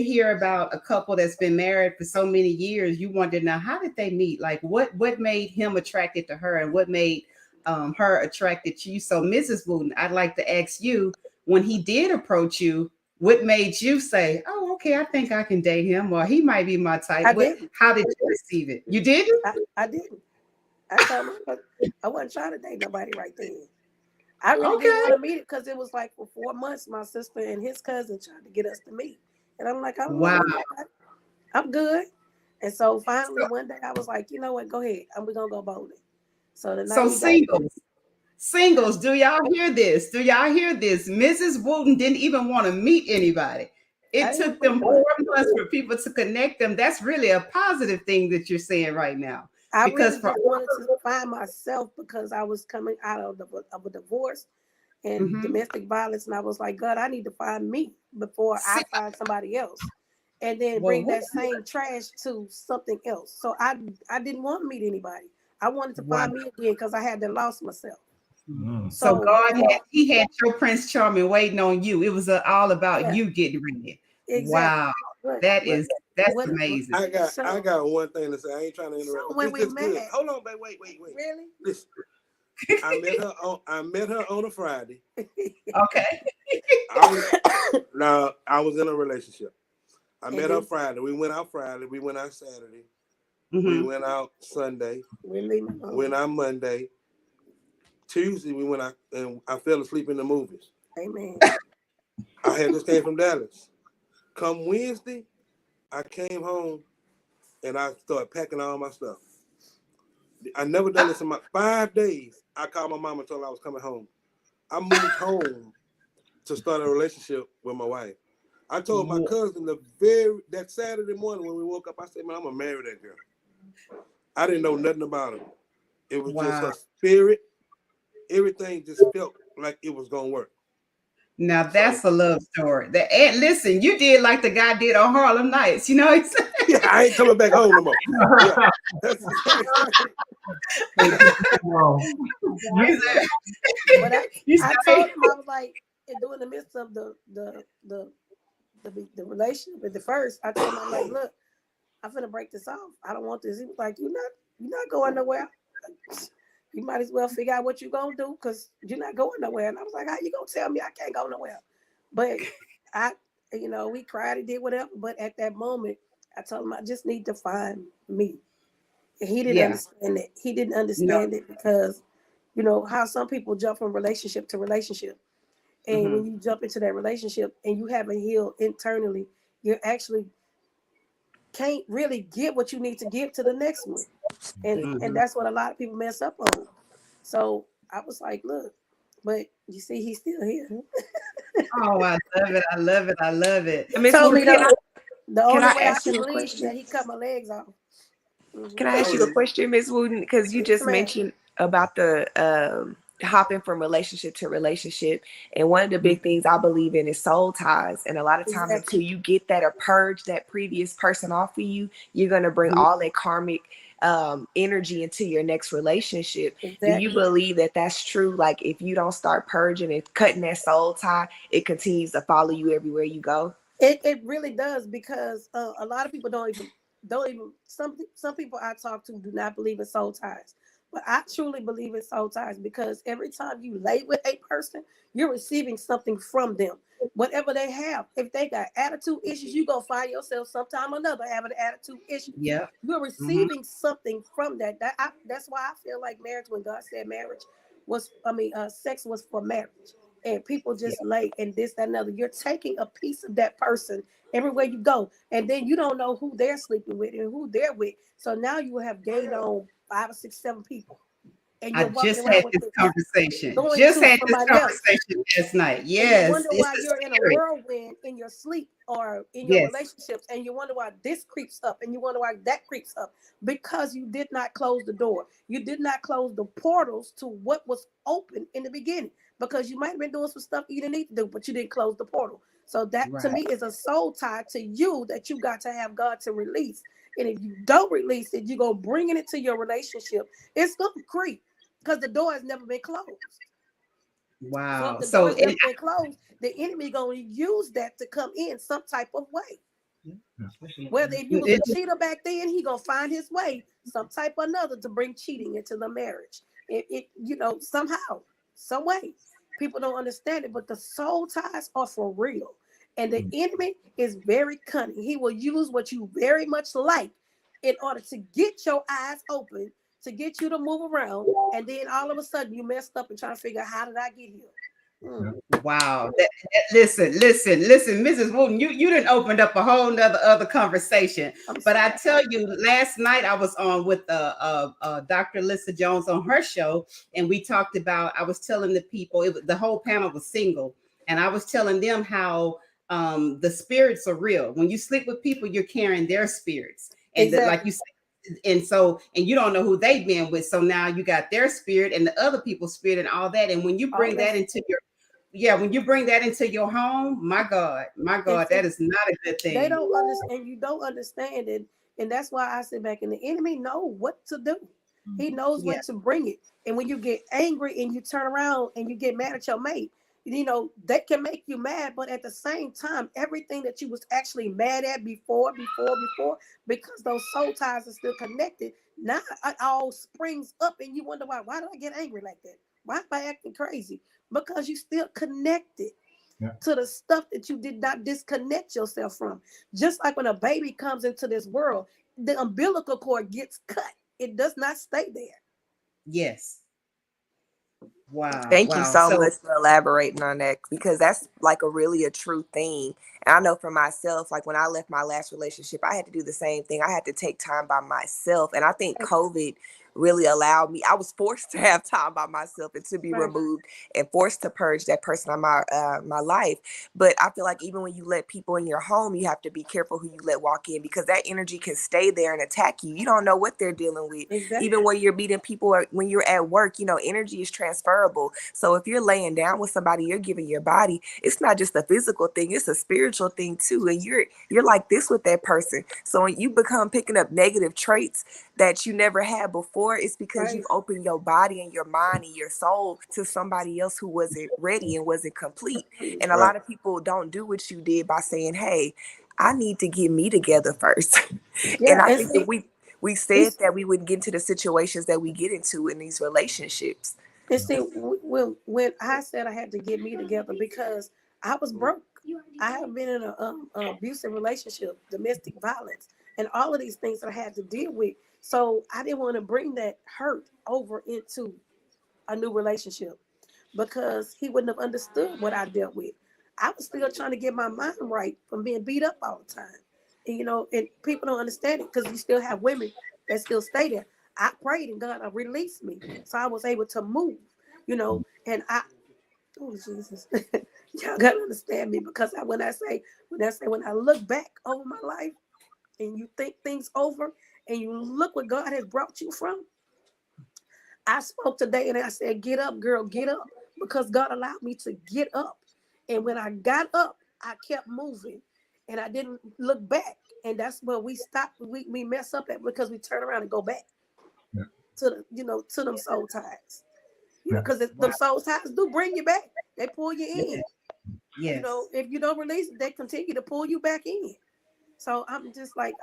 S1: hear about a couple that's been married for so many years, you wonder now how did they meet? Like what made him attracted to her, and what made her attracted to you? So, Mrs. Wooten, I'd like to ask you, when he did approach you, what made you say, "Oh, okay, I think I can date him," or "He might be my type"?
S4: I didn't.
S1: How did you receive it? You didn't?
S4: I didn't. I told him I wasn't trying to date nobody right then. I really didn't
S1: Okay.
S4: want to meet it because it was like for 4 months, my sister and his cousin tried to get us to meet. And I'm like, I don't want
S1: Wow.
S4: to meet nobody. I'm good. And so finally
S1: So,
S4: one day I was like, you know what, go ahead. We're gonna go bowling. So the night
S1: so
S4: we got there,
S1: singles, do y'all hear this? Do y'all hear this? Mrs. Wooten didn't even want to meet anybody.
S4: I
S1: It
S4: didn't
S1: took
S4: want to
S1: them
S4: meet nobody.
S1: 4 months for people to connect them. That's really a positive thing that you're saying right now.
S4: I
S1: Because
S4: really
S1: for
S4: just wanted to find myself because I was coming out of a divorce and
S1: Mhm.
S4: domestic violence, and I was like, God, I need to find me before I
S1: See,
S4: find somebody else, and then
S1: well,
S4: bring that same trash to something else. So I didn't want to meet anybody. I wanted to
S1: wow.
S4: find me again because I had to lost myself.
S5: Mm.
S1: So
S4: So
S1: God
S4: whatever,
S1: he had your Prince Charming waiting on you. It was all about
S4: yeah,
S1: you getting ready.
S4: exactly.
S1: Wow.
S4: But
S1: That's
S4: what?
S1: amazing.
S3: I
S4: So
S3: got one thing to say. I ain't trying to
S4: so
S3: interrupt, but
S4: when
S3: this
S4: we
S3: is good.
S4: met,
S3: Hold on, babe. Wait.
S4: really,
S3: Listen, I met her on a Friday.
S1: Okay.
S3: I was now I was in a relationship. I
S4: and
S3: met her
S4: then
S3: Friday. We went out Friday. We went out Saturday. We
S1: Hmm.
S3: went out Sunday.
S4: we're leaving
S3: Went
S4: alone.
S3: out Monday. Tuesday we went out and I fell asleep in the movies.
S4: Amen.
S3: I had just came from Dallas. Come Wednesday, I came home and I started packing all my stuff. I never done this in my 5 days. I called my mom and told her I was coming home. I moved home to start a relationship with my wife. I told my cousin that Saturday morning when we woke up, I said, man, I'm gonna marry that girl. I didn't know nothing about her. It was just
S1: Wow.
S3: her spirit. Everything just felt like it was gonna work.
S1: Now
S3: So
S1: that's a love story. And listen, you did like the guy did on Harlem Nights. You know, it's
S3: yeah, I ain't coming back home no more. Yeah, that's right.
S5: Well,
S1: you
S3: Yeah.
S1: said,
S4: But
S1: you
S4: I
S1: said,
S4: told him I was like, during the midst of the relationship at the first, I told him I'm like, look, I'm finna break this off. I don't want this. He was like, you're not going nowhere. You might as well figure out what you're gonna do because you're not going nowhere. And I was like, how you gonna tell me I can't go nowhere? But I, we cried and did whatever. But at that moment, I told him I just need to find me. And he didn't
S1: yeah,
S4: understand it. He didn't
S1: no,
S4: understand it because, how some people jump from relationship to relationship. And
S1: hmm
S4: when you jump into that relationship and you haven't healed internally, you actually can't really give what you need to give to the next one. And
S1: hmm
S4: that's what a lot of people mess up on. So I was like, look, but you see, he's still here.
S1: Oh, I love it. I love it. I love it.
S4: He
S2: Miss
S4: told
S2: Wooten,
S4: me the
S2: can
S4: only
S2: I
S4: way I
S2: ask
S4: can
S2: you a
S4: leave is that
S2: question?
S4: he cut my legs off.
S2: Can I ask
S3: Oh
S2: you a
S3: yeah.
S2: question, Miss Wooten? Because you
S4: Yes,
S2: just
S4: ma'am.
S2: mentioned about the hopping from relationship to relationship. And one of the big things I believe in is soul ties. And a lot of times
S4: Exactly.
S2: until you get that or purge that previous person off of you, you're going to bring
S1: Mhm.
S2: all that karmic energy into your next relationship. Do you
S4: Exactly.
S2: believe that that's true? Like if you don't start purging and cutting that soul tie, it continues to follow you everywhere you go?
S4: It really does because a lot of people don't even some people I talk to do not believe in soul ties. But I truly believe in soul ties because every time you lay with a person, you're receiving something from them. Whatever they have, if they got attitude issues, you go find yourself sometime or another having attitude issues.
S1: Yeah.
S4: You're
S1: Hmm.
S4: receiving something from that. That's why I feel like marriage. When God said marriage was, sex was for marriage. and people just lay and this, that, and other. You're taking a piece of that person everywhere you go, and then you don't know who they're sleeping with and who they're with. So now you have gained on 5 or 6, 7 people, and
S1: I
S4: you're walking
S1: just had
S4: around with
S1: this
S4: this,
S1: conversation.
S4: going
S1: Just
S4: to
S1: had this
S4: somebody else.
S1: conversation last night.
S4: And you
S1: Yes,
S4: wonder
S1: it's
S4: why
S1: the
S4: you're in a
S1: spirit.
S4: whirlwind in your sleep or in your
S1: Yes,
S4: relationships, and you wonder why this creeps up, and you wonder why that creeps up, because you did not close the door. You did not close the portals to what was open in the beginning, because you might have been doing some stuff you didn't need to do, but you didn't close the portal. So that to
S1: right.
S4: me is a soul tie to you that you got to have God to release. And if you don't release it, you're gonna bring it into your relationship. It's gonna creep because the door has never been closed. So if
S1: Wow.
S4: the door
S1: So,
S4: has never been closed, the enemy gonna use that to come in some type of way. Whether if you was a cheater back then, he gonna find his way, some type or another, to bring cheating into the marriage. Somehow, some way. People don't understand it, but the soul ties are for real. And the enemy is very cunning. He will use what you very much like in order to get your eyes open, to get you to move around, and then all of a sudden you messed up and trying to figure out, how did I get here?
S1: wow. Listen, Mrs. Wooten, you didn't opened up a whole nother other conversation. But I tell you, last night I was on with Dr. Lissa Jones on her show, and we talked about. I was telling the people, the whole panel was single, and I was telling them how the spirits are real. When you sleep with people, you're carrying their spirits, and like you said. And you don't know who they've been with. So now you got their spirit and the other people's spirit and all that. And when you bring that into when you bring that into your home, my God, that is not a good thing.
S4: They don't understand. You don't understand it, and that's why I sit back. And the enemy know what to do. He knows when to bring it. And when you get angry and you turn around and you get mad at your mate, they can make you mad, but at the same time, everything that you was actually mad at before, because those soul ties are still connected, now it all springs up, and you wonder why did I get angry like that? Why am I acting crazy? Because you still connected to the stuff that you did not disconnect yourself from. Just like when a baby comes into this world, the umbilical cord gets cut. It does not stay there.
S1: Yes. Wow.
S2: Thank you so much for elaborating on that, because that's like a true thing. And I know for myself, like when I left my last relationship, I had to do the same thing. I had to take time by myself. And I think COVID really allowed me, I was forced to have time by myself and to be removed and forced to purge that person on my life. But I feel like even when you let people in your home, you have to be careful who you let walk in, because that energy can stay there and attack you. You don't know what they're dealing with.
S4: Exactly.
S2: Even when you're meeting people or when you're at work, energy is transferable. So if you're laying down with somebody, you're giving your body, it's not just a physical thing, it's a spiritual thing too. And you're like this with that person. So when you become picking up negative traits that you never had before, it's because you've opened your body and your mind and your soul to somebody else who wasn't ready and wasn't complete. And a lot of people don't do what you did by saying, hey, I need to get me together first. And I think if we said that, we wouldn't get into the situations that we get into in these relationships.
S4: And see, when I said I had to get me together because I was broke. I have been in an abusive relationship, domestic violence, and all of these things that I had to deal with. So I didn't want to bring that hurt over into a new relationship, because he wouldn't have understood what I dealt with. I was still trying to get my mind right from being beat up all the time. And people don't understand it, because you still have women that still stay there. I prayed and God released me. So I was able to move, and oh Jesus, y'all gotta understand me, because when I look back over my life and you think things over and you look what God has brought you from, I spoke today and I said, get up, girl, get up, because God allowed me to get up. And when I got up, I kept moving and I didn't look back. And that's where we stopped. We mess up at, because we turn around and go back to to them soul ties. Because them soul ties do bring you back. They pull you in.
S1: Yes.
S4: If you don't release it, they continue to pull you back in. So I'm just like,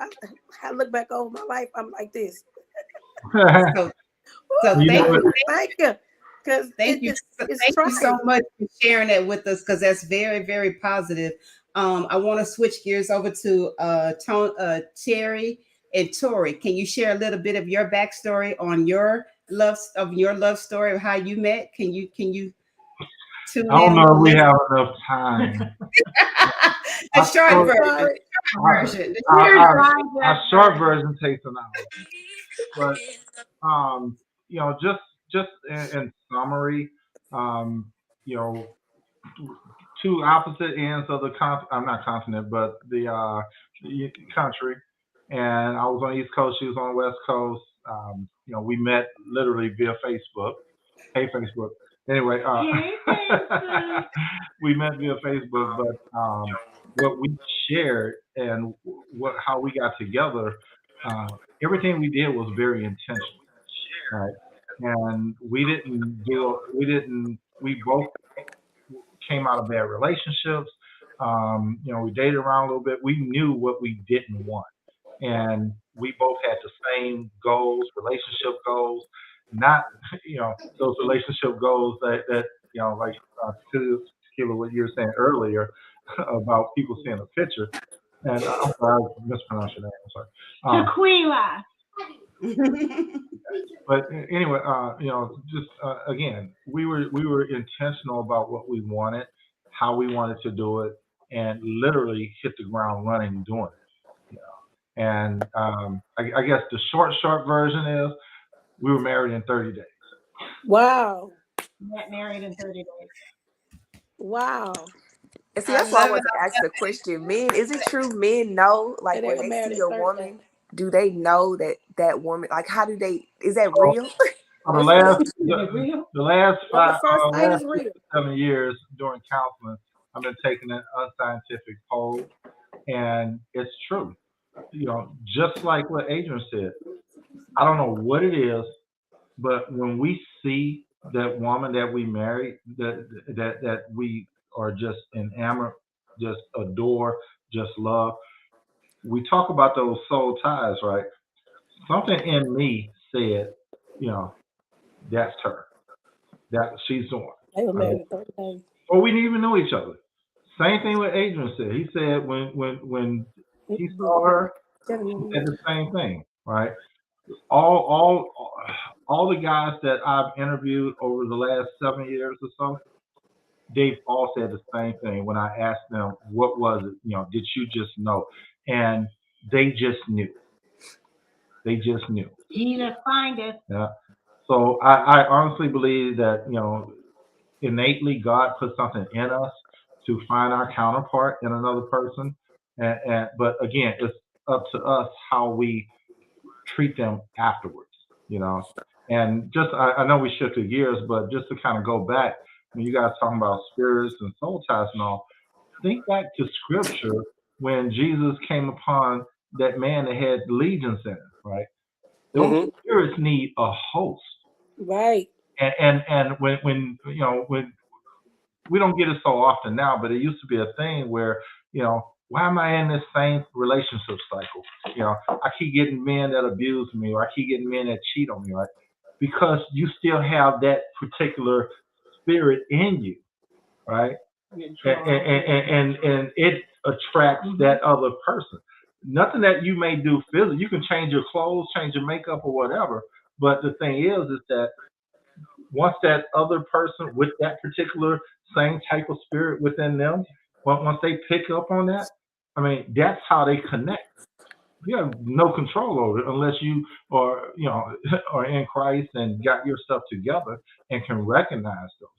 S4: I look back over my life, I'm like this.
S1: So
S4: thank you. Because
S1: thank you so much for sharing that with us, because that's very, very positive. I want to switch gears over to Terry and Tori. Can you share a little bit of your backstory on your love story of how you met? Can you Tune
S5: I don't
S1: in,
S5: know if we
S1: listen.
S5: have enough time.
S1: The short
S5: short-
S1: version.
S5: I-
S1: The
S5: Our short version takes an hour. But just in summary, you know, two opposite ends of the I'm not continent, but the country. And I was on the East Coast, she was on the West Coast. We met literally via Facebook. Hey, Facebook. Anyway, we met via Facebook, but what we shared and how we got together, uh, everything we did was very intentional, right? And we both came out of bad relationships. We dated around a little bit. We knew what we didn't want. And we both had the same goals, relationship goals, not, those relationship goals that like Tequila, what you were saying earlier about people seeing a picture. And I'm sorry, I mispronounced your name. I'm sorry.
S6: Tequila.
S5: But anyway, just again, we were intentional about what we wanted, how we wanted to do it, and literally hit the ground running doing it. And I guess the short version is we were married in 30 days.
S4: Wow.
S6: Get married in 30 days.
S4: Wow.
S2: And see, that's why I wanted to ask the question. Men, is it true men know, like when they see a woman, do they know that woman, like how do they, is that real?
S5: For the last
S4: sight is real.
S5: 7 years during counseling, I've been taking an unscientific poll, and it's true. Just like what Adrian said, I don't know what it is, but when we see that woman that we married, that we are just enamored, just adore, just love, we talk about those soul ties, right? Something in me said, that's her. That she's the one.
S4: They were married 30 days.
S5: Or we didn't even know each other. Same thing with Adrian said. He said when he saw her, he said the same thing, right? All the guys that I've interviewed over the last 7 years or so, they've all said the same thing when I asked them, what was it? Did you just know? And they just knew. They just knew.
S6: Jesus find us.
S5: Yeah. So I honestly believe that, innately God put something in us to find our counterpart in another person. But again, it's up to us how we treat them afterwards, And just, I know we shifted gears, but just to kind of go back, when you guys talking about spirits and soul ties and all, think back to scripture when Jesus came upon that man that had legions in him, right? Those spirits need a host.
S4: Right.
S5: And when we don't get it so often now, but it used to be a thing where, why am I in this same relationship cycle? I keep getting men that abuse me, or I keep getting men that cheat on me, right? Because you still have that particular spirit in you, right? And it attracts that other person. Nothing that you may do physically. You can change your clothes, change your makeup, or whatever. But the thing is that once that other person with that particular same type of spirit within them, once they pick up on that, that's how they connect. You have no control over it unless you are, are in Christ and got your stuff together and can recognize those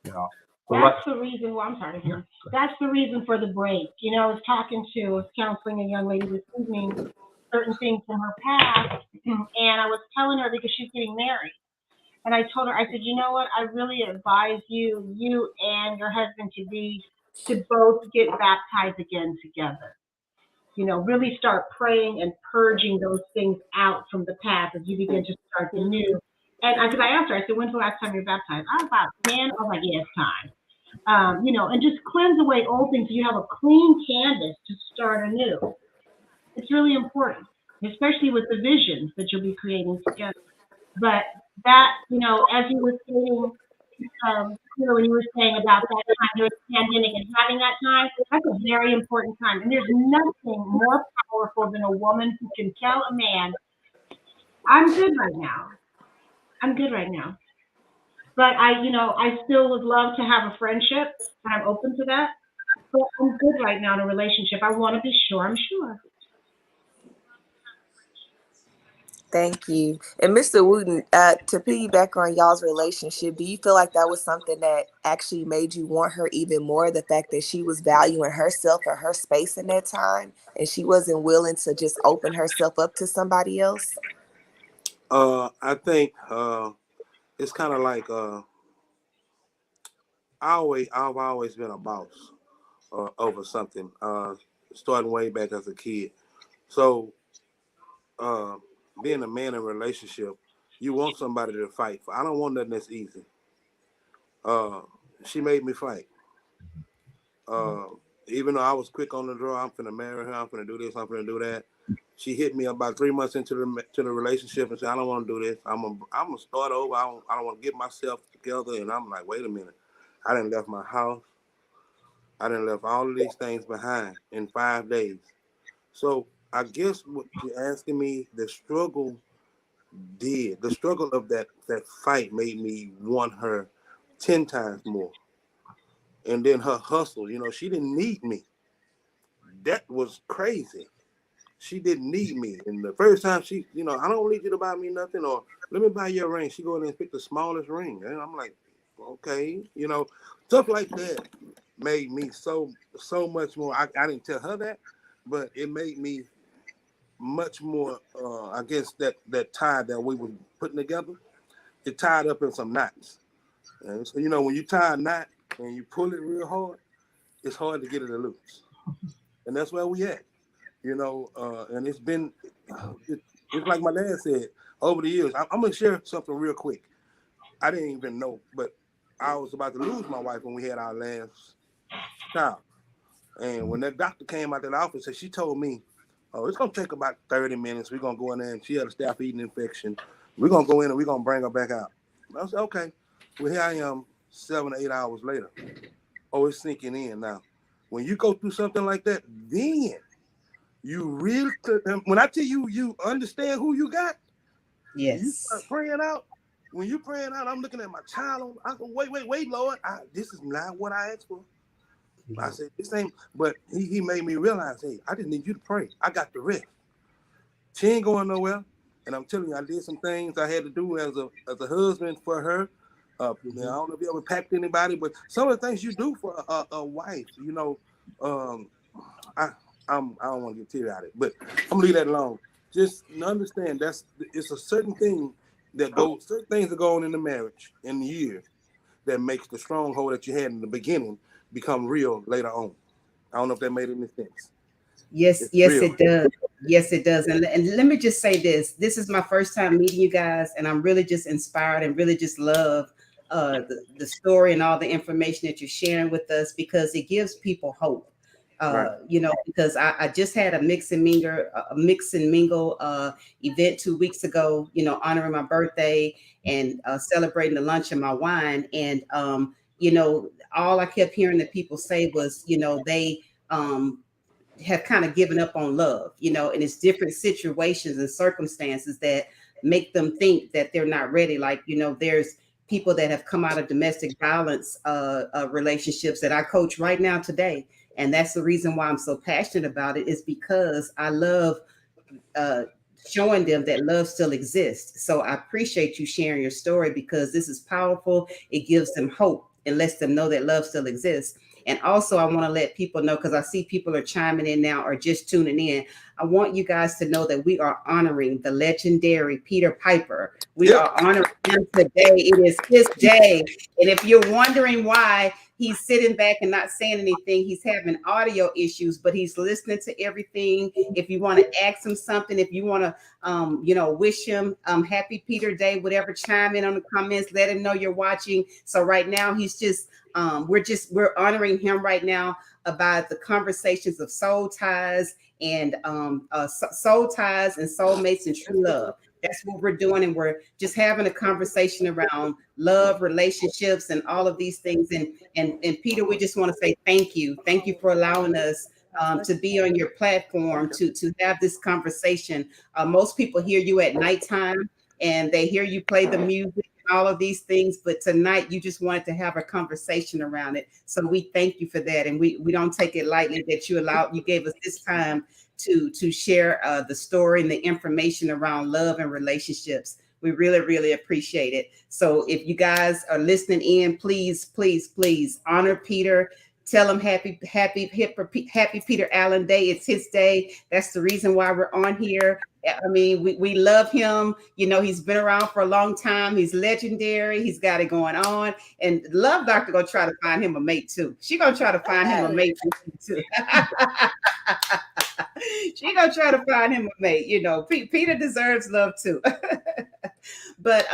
S5: things.
S6: That's the reason. Well, I'm sorry. Yeah. That's the reason for the break. I was counseling a young lady this evening, certain things from her past, and I was telling her because she's getting married. And I told her, I said, you know what? I really advise you and your husband to both get baptized again together. Really start praying and purging those things out from the past as you begin to start the new. And because I asked her, I said, when's the last time you were baptized? I was about 10. I was like, yeah, it's time. And just cleanse away old things so you have a clean canvas to start anew. It's really important, especially with the visions that you'll be creating together. But that, as you were saying, when you were saying about that time during the pandemic and having that time, that's a very important time. And there's nothing more powerful than a woman who can tell a man, I'm good right now. I'm good right now. But I still would love to have a friendship, and I'm open to that. But I'm good right now in a relationship. I want to be sure I'm sure.
S2: Thank you. And Mr. Wooten, to piggyback on y'all's relationship, do you feel like that was something that actually made you want her even more? The fact that she was valuing herself and her space in that time, and she wasn't willing to just open herself up to somebody else?
S3: I think it's kind of like I've always been a boss over something, starting way back as a kid. So uh, being a man in a relationship, you want somebody to fight for. I don't want nothing that's easy. Uh, she made me fight. Uh, Even though I was quick on the draw, I'm finna marry her. I'm finna do this. I'm finna do that. She hit me about 3 months into the relationship and said, "I don't want to do this. I'm gonna start over. I don't want to get myself together." And I'm like, "Wait a minute. I didn't left my house. I didn't left all of these things behind in 5 days." So I guess what you're asking me, the struggle of that fight made me want her 10 times more. And then her hustle, she didn't need me. That was crazy. She didn't need me. And the first time I don't need you to buy me nothing, or let me buy you a ring. She go in and pick the smallest ring. And I'm like, okay, stuff like that made me so much more. I didn't tell her that, but it made me much more. I guess that tie that we were putting together, it tied up in some knots. And so when you tie a knot and you pull it real hard, it's hard to get it to loose. And that's where we at. And it's like my dad said over the years. I'm gonna share something real quick. I didn't even know, but I was about to lose my wife when we had our last child. And when that doctor came out of the office, and she told me, "Oh, it's gonna take about 30 minutes. We're gonna go in there, and she had a staph eating infection. We're gonna go in and we're gonna bring her back out." I said, "Okay." Well, here I am, 7 or 8 hours later. Oh, it's sinking in now. When you go through something like that, then you really, when I tell you, you understand who you got. You
S1: Yes.
S3: start praying out. When you praying out, I'm looking at my child. I go, wait, Lord. This is not what I asked for. I said, this ain't, but he made me realize, hey, I just need you to pray. I got the rest. She ain't going nowhere. And I'm telling you, I did some things I had to do as a husband for her. I don't know if you ever packed anybody, but some of the things you do for a wife, um, I I don't want to get teary out of it, but I'm gonna leave that alone. Just understand it's a certain certain things that go on in the marriage in the years that makes the stronghold that you had in the beginning become real later on. I don't know if that made any sense.
S1: Yes,
S3: It's
S1: yes,
S3: real.
S1: it does. Yes, it does. And let me just say this. This is my first time meeting you guys, and I'm really just inspired and really just love the story and all the information that you're sharing with us because it gives people hope.
S3: Right.
S1: Because I just had a mix and mingle event 2 weeks ago, honoring my birthday and celebrating the lunch and my wine. And all I kept hearing the people say was, they have kind of given up on love, and it's different situations and circumstances that make them think that they're not ready. Like, there's people that have come out of domestic violence relationships that I coach right now today. And that's the reason why I'm so passionate about it is because I love uh, showing them that love still exists. So I appreciate you sharing your story because this is powerful. It gives them hope and lets them know that love still exists. And also, I want to let people know because I see people are chiming in now or just tuning in. I want you guys to know that we are honoring the legendary Peter Piper. We
S3: Yep.
S1: are honoring him today. It is his day. And if you're wondering why he's sitting back and not saying anything, he's having audio issues, but he's listening to everything. If you want to ask him something, if you want to, wish him happy Peter Day, whatever, chime in on the comments, let him know you're watching. So right now he's just we're honoring him right now about the conversations of soul ties and soul ties and soulmates and true love. That's what we're doing, and we're just having a conversation around love, relationships, and all of these things. And Peter, we just want to say thank you for allowing us to be on your platform to have this conversation. Most people hear you at nighttime and they hear you play the music all of these things, but tonight you just wanted to have a conversation around it. So we thank you for that, and we don't take it lightly that you gave us this time to share the story and the information around love and relationships. We really, really appreciate it. So if you guys are listening in, please, please, please honor Peter. Tell him happy Peter Allen Day. It's his day. That's the reason why we're on here. I mean, we love him. You know, he's been around for a long time. He's legendary. He's got it going on. And Love Doctor gonna try to find him a mate too. She gonna try to find him a mate too. She gonna try to find him a mate. You know, Peter deserves love too. But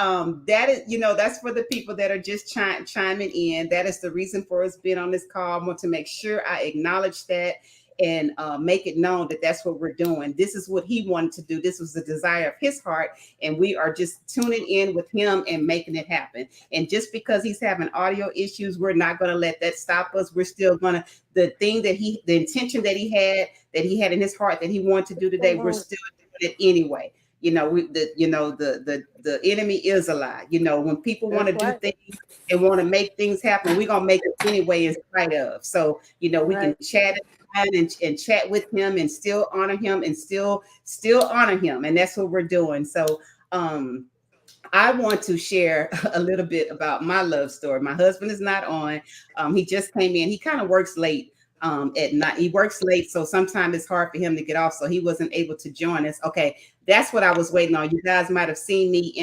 S1: that is, you know, that's for the people that are just chiming in. That is the reason for us being on this call. I want to make sure I acknowledge that and make it known that that's what we're doing. This is what he wanted to do. This was the desire of his heart, and we are just tuning in with him and making it happen. And just because he's having audio issues, we're not going to let that stop us. We're still going to, the intention that he had in his heart that he wanted to do today, we're still doing it anyway. You know, the enemy is a lie. You know, when people want to do things and want to make things happen, we're gonna make it anyway in spite of. So, you know, we can chat and chat with him and still honor him and still honor him. And that's what we're doing. So I want to share a little bit about my love story. My husband is not on. He just came in. He kind of works late. At night. He works late, so sometimes it's hard for him to get off, so he wasn't able to join us. Okay, that's what I was waiting on. You guys might have seen me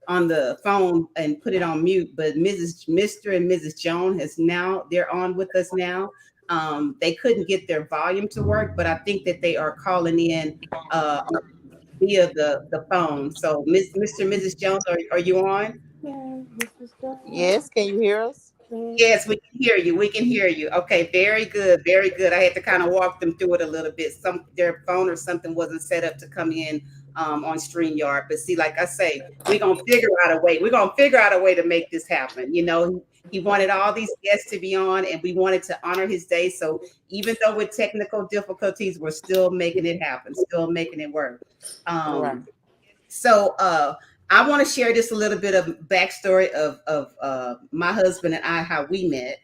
S1: on the phone and put it on mute, but Mr. and Mrs. Jones they're on with us now. They couldn't get their volume to work, but I think that they are calling in via the phone. So Mr. and Mrs. Jones, are you on?
S7: Yes, can you hear us?
S1: Yes, we can hear you. We can hear you. Okay, very good, very good. I had to kind of walk them through it a little bit. Their phone or something wasn't set up to come in on StreamYard. But see, like I say, we're gonna figure out a way. We're gonna figure out a way to make this happen. You know, he wanted all these guests to be on, and we wanted to honor his day. So even though with technical difficulties, we're still making it happen, still making it work.
S7: Right.
S1: So I want to share just a little bit of backstory of my husband and I, how we met.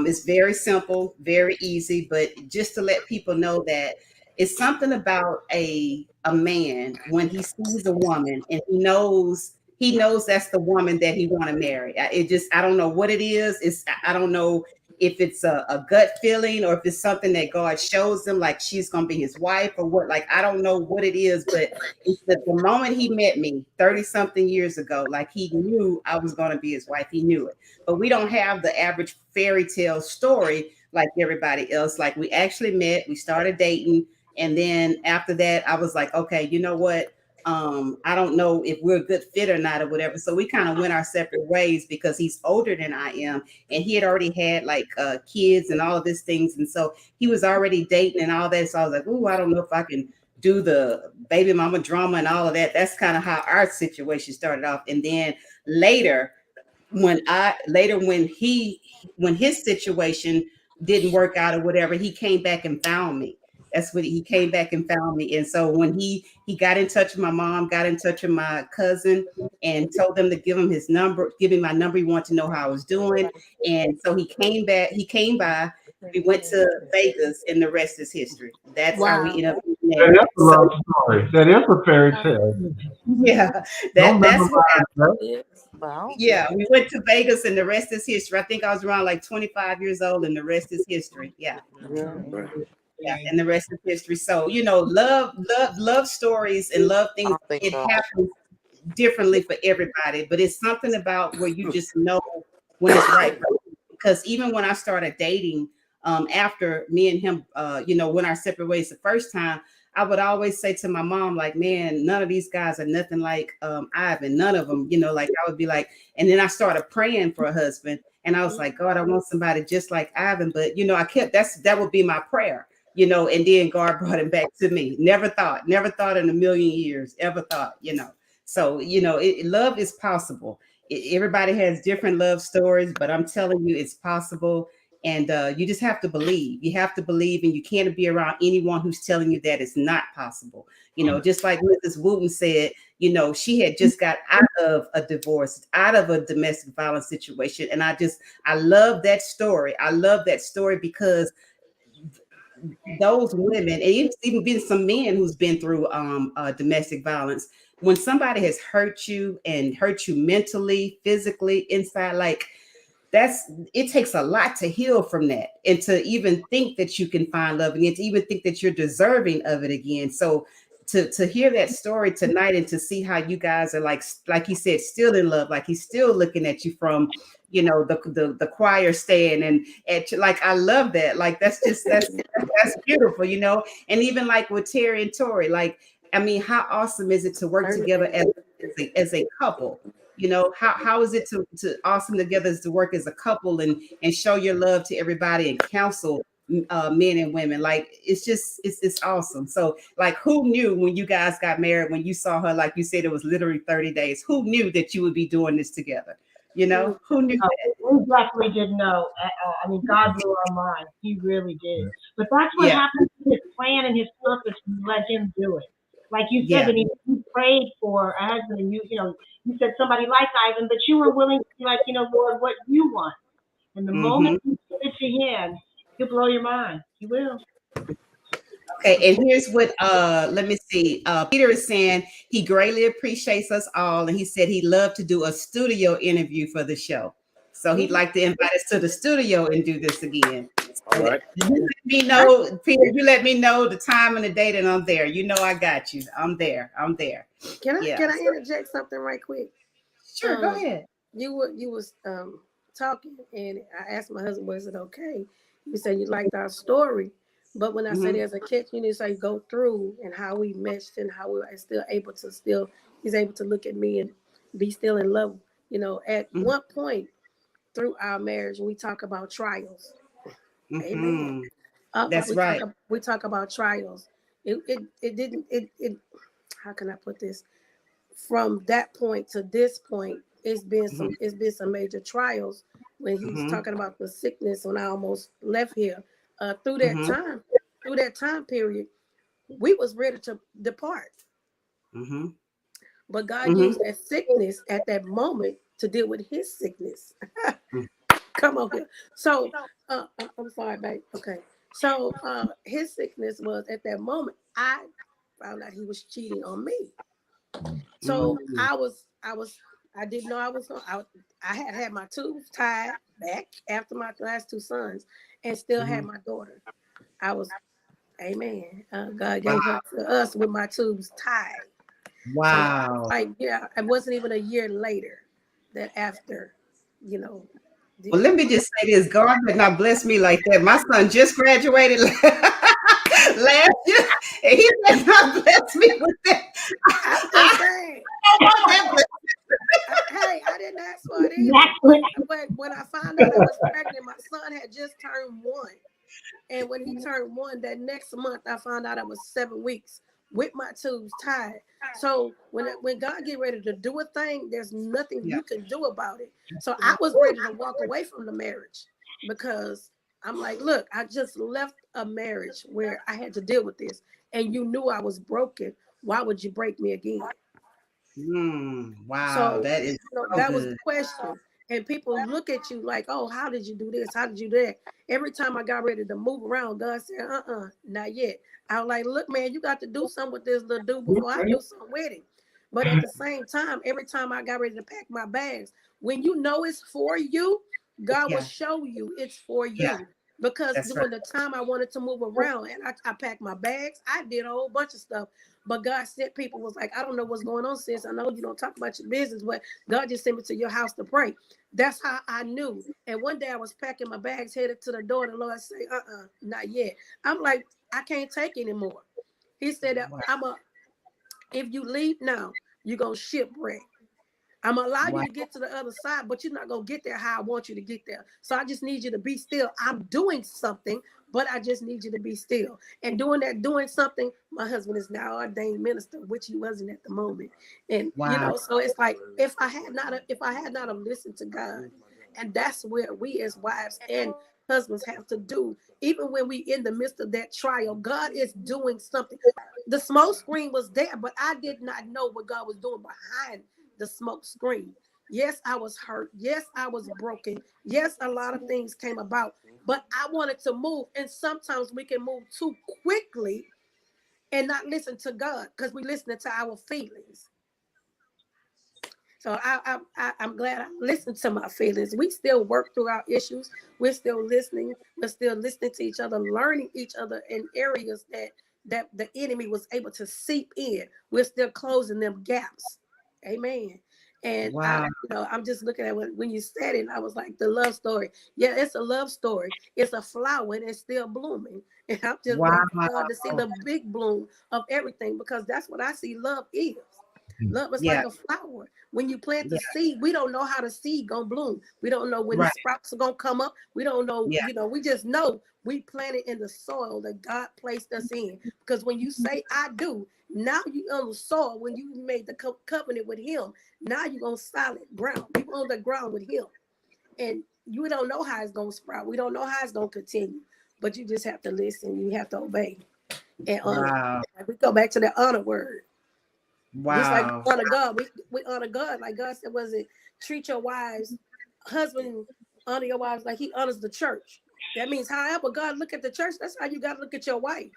S1: It's very simple, very easy, but just to let people know that it's something about a man when he sees a woman and he knows that's the woman that he want to marry. I don't know what it is. I don't know if it's a gut feeling or if it's something that God shows them, like she's going to be his wife or what, like, I don't know what it is, but it's the moment he met me 30 something years ago, like he knew I was going to be his wife. He knew it, but we don't have the average fairy tale story like everybody else. Like we actually met, we started dating. And then after that, I was like, okay, you know what? I don't know if we're a good fit or not or whatever. So we kind of went our separate ways because he's older than I am. And he had already had like kids and all of these things. And so he was already dating and all that. So I was like, ooh, I don't know if I can do the baby mama drama and all of that. That's kind of how our situation started off. And then later, when his situation didn't work out or whatever, he came back and found me. That's what he came back and found me. And so when he got in touch with my mom, got in touch with my cousin and told them to give him his number, give him my number. He wanted to know how I was doing. And so he came by, we went to Vegas and the rest is history. That's how we ended up.
S5: That is a love story. That is a fairy tale.
S1: Yeah,
S5: Don't
S1: that's what happened.
S7: Yes. Wow.
S1: Yeah, we went to Vegas and the rest is history. I think I was around like 25 years old and the rest is history. Yeah. Yeah, and the rest is history. So, you know, love stories and love things, it happens differently for everybody, but it's something about where you just know when it's right. Because even when I started dating, after me and him, went our separate ways the first time, I would always say to my mom, like, man, none of these guys are nothing like Ivan. None of them, like I would be like, and then I started praying for a husband. And I was like, God, I want somebody just like Ivan. But, I kept, that would be my prayer, and then God brought him back to me. Never thought in a million years, ever thought, So, love is possible. Everybody has different love stories, but I'm telling you, it's possible. And you just have to believe. You have to believe, and you can't be around anyone who's telling you that it's not possible. You know, just like Mrs. Wooten said, you know, she had just got out of a divorce, out of a domestic violence situation. And I love that story. I love that story because those women, and even been some men who's been through domestic violence, when somebody has hurt you and hurt you mentally, physically, inside, like it takes a lot to heal from that, and to even think that you can find love again, to even think that you're deserving of it again. So to hear that story tonight, and to see how you guys are like you said, still in love, like he's still looking at you from, you know, the choir stand, and like, I love that. Like, that's beautiful, you know. And even like with Terry and Tori, like, I mean, how awesome is it to work together as a couple? You know, how is it to awesome together is to work as a couple, and show your love to everybody, and counsel men and women. Like, it's awesome. So, like, who knew when you guys got married, when you saw her, like you said, it was literally 30 days, who knew that you would be doing this together? You know, who knew that?
S6: We definitely didn't know at all. I mean, God blew our mind. He really did. But that's what happened to his plan and his purpose. We let him do it. Like you said, that he prayed for a husband, and you know, you said somebody like Ivan, but you were willing to be like, you know, Lord, what you want. And the moment you give it to him, he'll blow your mind. He will.
S1: Okay, and here's what let me see. Peter is saying he greatly appreciates us all, and he said he'd love to do a studio interview for the show. So he'd like to invite us to the studio and do this again.
S3: All right.
S1: You let me know, Peter. You let me know the time and the date, and I'm there. You know, I got you. I'm there.
S4: Can I interject something right quick?
S1: Sure, go ahead.
S4: You was talking, and I asked my husband, was it okay? You said you liked our story, but when I said there's a catch, you need to say go through, and how we meshed, and how we are still able to he's able to look at me and be still in love. You know, at one point through our marriage, we talk about trials. Amen.
S1: That's right.
S4: We talk about trials. It didn't. How can I put this? From that point to this point, it's been some major trials. When he's talking about the sickness, when I almost left here, through that time period, we was ready to depart. But God used that sickness at that moment to deal with his sickness. Come on here. So I'm sorry, babe. Okay. So his sickness was at that moment. I found out he was cheating on me. So I didn't know I was going. I had my tubes tied back after my last two sons, and still had my daughter. I was, amen. God gave her to us with my tubes tied.
S1: Wow.
S4: So it wasn't even a year later that after, you know.
S1: Well, let me just say this: God did not bless me like that. My son just graduated last year, and he did not bless me with that.
S4: I'm just saying. Hey, I didn't ask for it either. But when I found out I was pregnant, my son had just turned 1. And when he turned 1, that next month, I found out I was 7 weeks with my tubes tied. So when God get ready to do a thing, there's nothing you can do about it. So I was ready to walk away from the marriage, because I'm like, look, I just left a marriage where I had to deal with this, and you knew I was broken. Why would you break me again?
S1: Wow,
S4: So
S1: that is
S4: that was the question. And people look at you like, oh, how did you do this? How did you do that? Every time I got ready to move around, God said, not yet. I was like, look, man, you got to do something with this little dude before I do something with him. But at the same time, every time I got ready to pack my bags, when you know it's for you, God will show you it's for you. Because during the time I wanted to move around, and I packed my bags, I did a whole bunch of stuff. But God sent people, was like, I don't know what's going on, sis. I know you don't talk about your business, but God just sent me to your house to pray. That's how I knew. And one day I was packing my bags, headed to the door. The Lord said, not yet. I'm like, I can't take anymore. He said, if you leave now, you're going to shipwreck. I'm going to allow you to get to the other side, but you're not going to get there how I want you to get there. So I just need you to be still. I'm doing something, but I just need you to be still. And doing something, my husband is now ordained minister, which he wasn't at the moment. And, so it's like, if I had not have listened to God, and that's where we as wives and husbands have to do. Even when we in the midst of that trial, God is doing something. The smoke screen was there, but I did not know what God was doing behind the smoke screen. Yes, I was hurt. Yes, I was broken. Yes, a lot of things came about, but I wanted to move. And sometimes we can move too quickly and not listen to God because we listening to our feelings. So I'm glad I listened to my feelings. We still work through our issues. We're still listening. We're still listening to each other, learning each other in areas that the enemy was able to seep in. We're still closing them gaps. Amen. And
S1: Wow.
S4: I'm just looking at when you said it, I was like, the love story. Yeah, it's a love story. It's a flower and it's still blooming. And I'm just
S1: Wow.
S4: waiting for God to see the big bloom of everything because that's what I see love is. Love is
S1: Yeah.
S4: like a flower. When you plant the
S1: Yeah.
S4: seed, we don't know how the seed gonna bloom. We don't know when the
S1: Right.
S4: sprouts are gonna come up. We don't know,
S1: Yeah.
S4: we just know we planted in the soil that God placed us in. Because when you say I do, now you on the soil. When you made the covenant with him, now you're on solid ground. You're on the ground with him. And you don't know how it's gonna sprout. We don't know how it's gonna continue. But you just have to listen. You have to obey and honor.
S1: Wow.
S4: We go back to the honor word. Just like
S1: Wow.
S4: we honor God, we honor God. Like God said, was it treat your wives, husband, honor your wives like he honors the church. That means however God look at the church, that's how you got to look at your wife.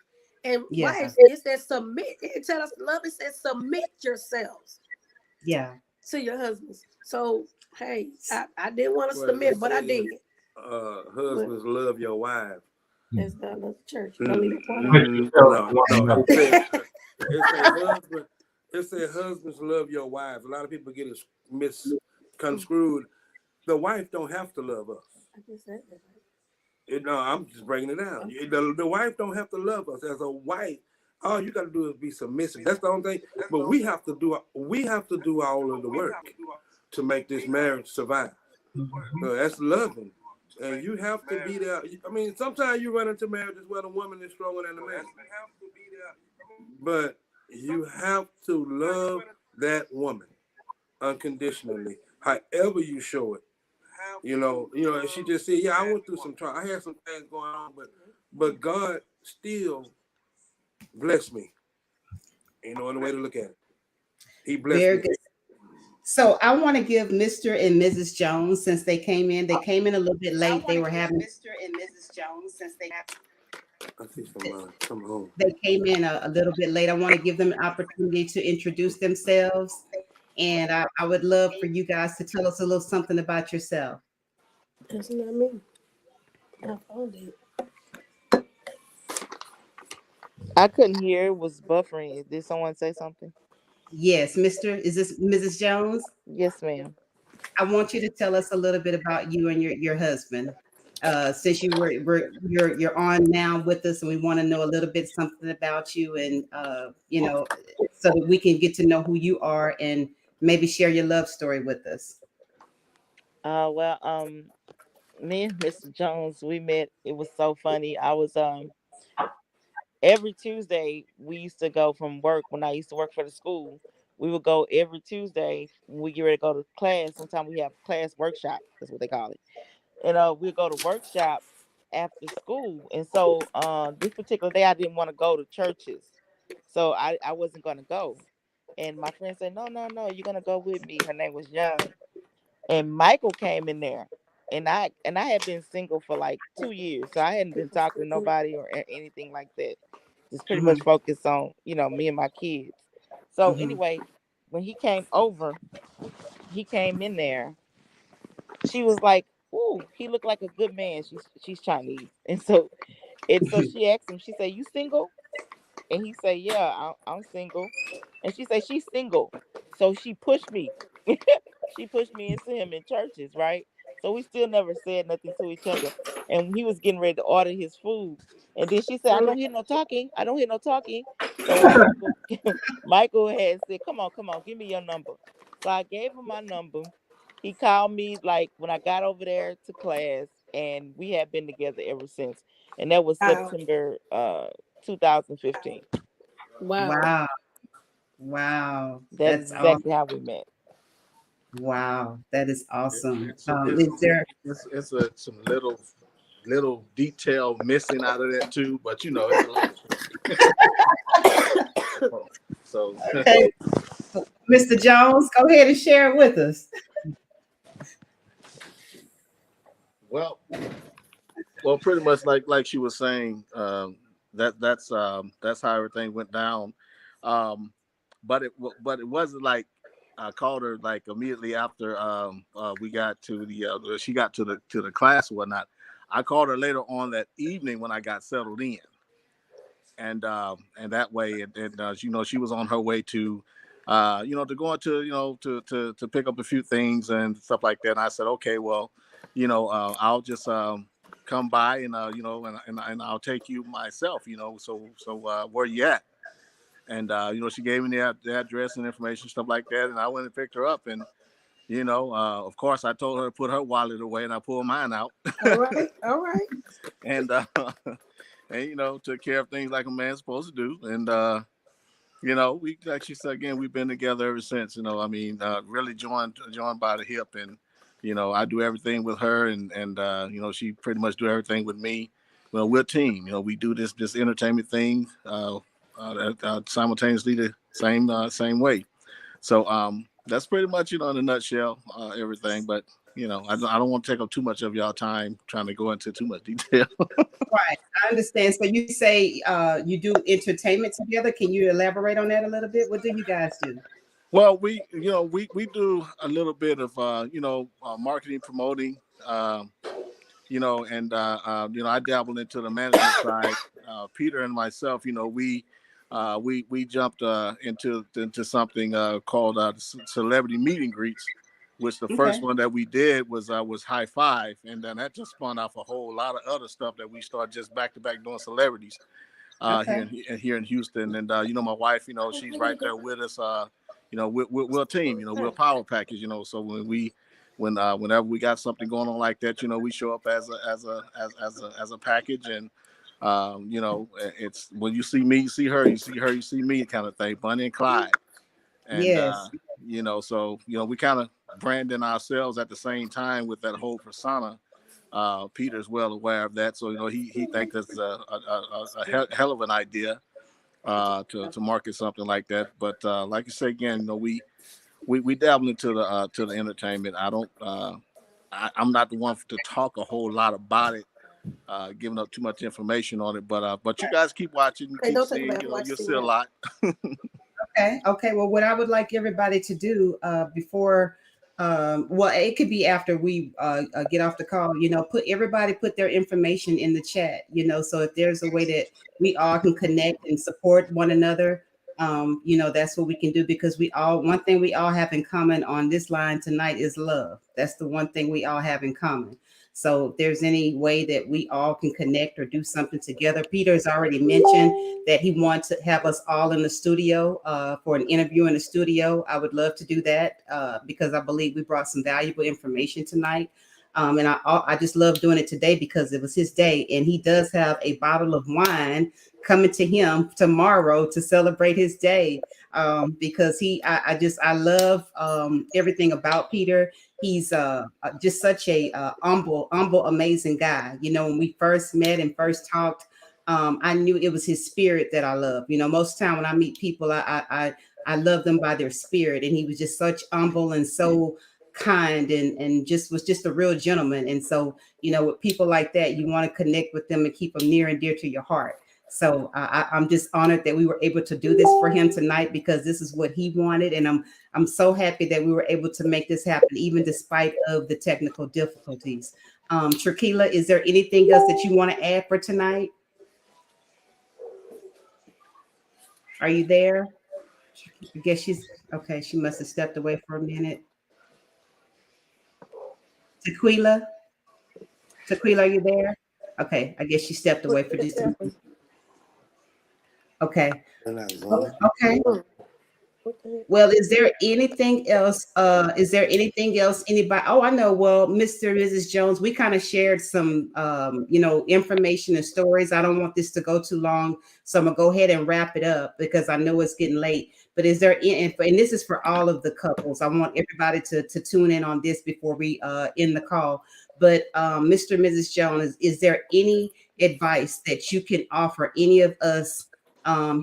S4: And
S1: Yeah.
S4: wives, it says submit. It tell us love, it says submit yourselves
S1: Yeah.
S4: to your husbands. So hey, I didn't want to
S3: Well, they
S4: submit, but I
S3: say,
S4: did. But
S3: husbands love your wives.
S4: that's God loves the church. Don't leave it part.
S3: No. It said husbands love your wives. A lot of people get it misconstrued. The wife don't have to love us.
S4: I just said that.
S3: No, I'm just breaking it down. The wife don't have to love us. As a wife, all you got to do is be submissive. That's the only thing. But we have to do all of the work to make this marriage survive. That's loving. And you have to be there. I mean, sometimes you run into marriages where the woman is stronger than the man. But you have to love that woman unconditionally, however you show it. And she just said, "Yeah, I went through some trial. I had some things going on, but God still blessed me. In the way to look at it, He blessed
S1: Very
S3: me."
S1: good. So I want to give Mr. and Mrs. Jones, since they came in a little bit late. They were having
S2: Mr. and Mrs. Jones since they have.
S3: I see some home.
S1: they came in a little bit late. I want to give them an opportunity to introduce themselves. And I would love for you guys to tell us a little something about yourself.
S4: That's not me. I found it.
S7: I couldn't hear. It was buffering. Did someone say something?
S1: Yes, Mr. Is this Mrs. Jones?
S7: Yes, ma'am.
S1: I want you to tell us a little bit about you and your husband. Since you're on now with us, and we want to know a little bit something about you, and so that we can get to know who you are and maybe share your love story with us.
S7: Well, me and Mr. Jones, we met. It was so funny. I was every Tuesday we used to go from work when I used to work for the school. We would go every Tuesday when we get ready to go to class. Sometimes we have class workshop. That's what they call it. And we go to workshop after school. And so this particular day I didn't want to go to churches. So I wasn't gonna go. And my friend said, no, no, no, you're gonna go with me. Her name was Young. And Michael came in there. And I had been single for like 2 years. So I hadn't been talking to nobody or anything like that. Just pretty much
S1: Mm-hmm,
S7: focused on, me and my kids. So
S1: mm-hmm.
S7: anyway, when he came over, he came in there. She was like, "Ooh, he looked like a good man." She's Chinese, and so she asked him. She said, "You single?" And he said, "Yeah, I'm single." And she said, "She's single." So she pushed me. She pushed me into him in churches, right? So we still never said nothing to each other. And he was getting ready to order his food. And then she said, "I don't hear no talking. I don't hear no talking." So Michael Michael had said, come on, give me your number. So I gave him my number. He called me like when I got over there to class, and we have been together ever since. And that was
S4: Wow.
S7: September 2015.
S4: Wow.
S1: Wow, wow,
S7: That is
S1: that's awesome.
S7: exactly how we met.
S1: Wow, that is awesome.
S8: It's
S1: Is there?
S8: it's some little little detail missing out of that too, but you know, it's a long story. So
S1: Okay, Mr. Jones, go ahead and share it with us.
S8: well, pretty much like she was saying, that's how everything went down. Um, but it wasn't like I called her like immediately after we got to the she got to the class or whatnot. I called her later on that evening when I got settled in, and that way, you know, she was on her way to you know, to go into, you know, to pick up a few things and stuff like that. And I said, okay, well, you know, I'll just come by and you know, and I'll take you myself, you know. So where you at? And you know, she gave me the address and information, stuff like that, and I went and picked her up. And you know, of course, I told her to put her wallet away, and I pulled mine out.
S4: All right, all right.
S8: And and you know, took care of things like a man's supposed to do. And you know, we, like she said again, we've been together ever since. You know, I mean, really joined by the hip. And you know, I do everything with her, and you know, she pretty much do everything with me. Well, we're a team. You know, we do this entertainment thing simultaneously the same way. So that's pretty much, you know, in a nutshell, everything. But you know, I don't want to take up too much of y'all time trying to go into too much detail.
S1: Right, I understand. So you say you do entertainment together. Can you elaborate on that a little bit? What do you guys do?
S8: Well, we do a little bit of you know, marketing, promoting, you know, and you know, I dabbled into the management side. Peter and myself, you know, we jumped into something called celebrity meet and greets, which the first
S1: Okay.
S8: one that we did was High Five, and then that just spawned off a whole lot of other stuff that we started just back to back doing celebrities
S1: Okay.
S8: here in Houston. And you know, my wife, you know, she's right there with us. You know, we're a team. You know, we're a power package. You know, so whenever we got something going on like that, you know, we show up as a package. And you know, it's when you see me, you see her, you see her, you see me, kind of thing. Bonnie and Clyde. And
S1: Yes.
S8: you know, so you know, we kind of branding ourselves at the same time with that whole persona. Peter's well aware of that, so you know, he thinks that's a hell of an idea to market something like that. But like you say again, you know, we dabble into the entertainment. I don't I'm not the one to talk a whole lot about it, giving up too much information on it. But you guys keep watching, you
S4: Hey,
S8: keep
S4: don't take a
S8: seeing,
S4: bath.
S8: you know,
S4: Watch
S8: you'll
S4: the
S8: see a
S4: TV.
S8: lot.
S1: Okay. Okay. Well, what I would like everybody to do before, well, it could be after we get off the call, you know, put their information in the chat, you know, so if there's a way that we all can connect and support one another, you know, that's what we can do because one thing we all have in common on this line tonight is love. That's the one thing we all have in common. So if there's any way that we all can connect or do something together, Peter's already mentioned that he wants to have us all in the studio for an interview in the studio. I would love to do that because I believe we brought some valuable information tonight. And I just love doing it today because it was his day. And he does have a bottle of wine coming to him tomorrow to celebrate his day because I love everything about Peter. He's just such a humble, amazing guy. You know, when we first met and first talked, I knew it was his spirit that I love. You know, most of the time when I meet people, I love them by their spirit, and he was just such humble and so kind and just was just a real gentleman. And so, you know, with people like that, you want to connect with them and keep them near and dear to your heart. So I'm just honored that we were able to do this for him tonight because this is what he wanted, and I'm so happy that we were able to make this happen, even despite of the technical difficulties. Trakila, is there anything else that you want to add for tonight? Are you there? I guess she's okay. She must have stepped away for a minute. Tequila, are you there? Okay, I guess she stepped away for just a minute. Okay. Okay. Well, is there anything else? Is there anything else anybody? Oh, I know. Well, Mr. and Mrs. Jones, we kind of shared some, you know, information and stories. I don't want this to go too long, so I'm gonna go ahead and wrap it up because I know it's getting late. But is there, and this is for all of the couples. I want everybody to tune in on this before we end the call. But Mr. and Mrs. Jones, is there any advice that you can offer any of us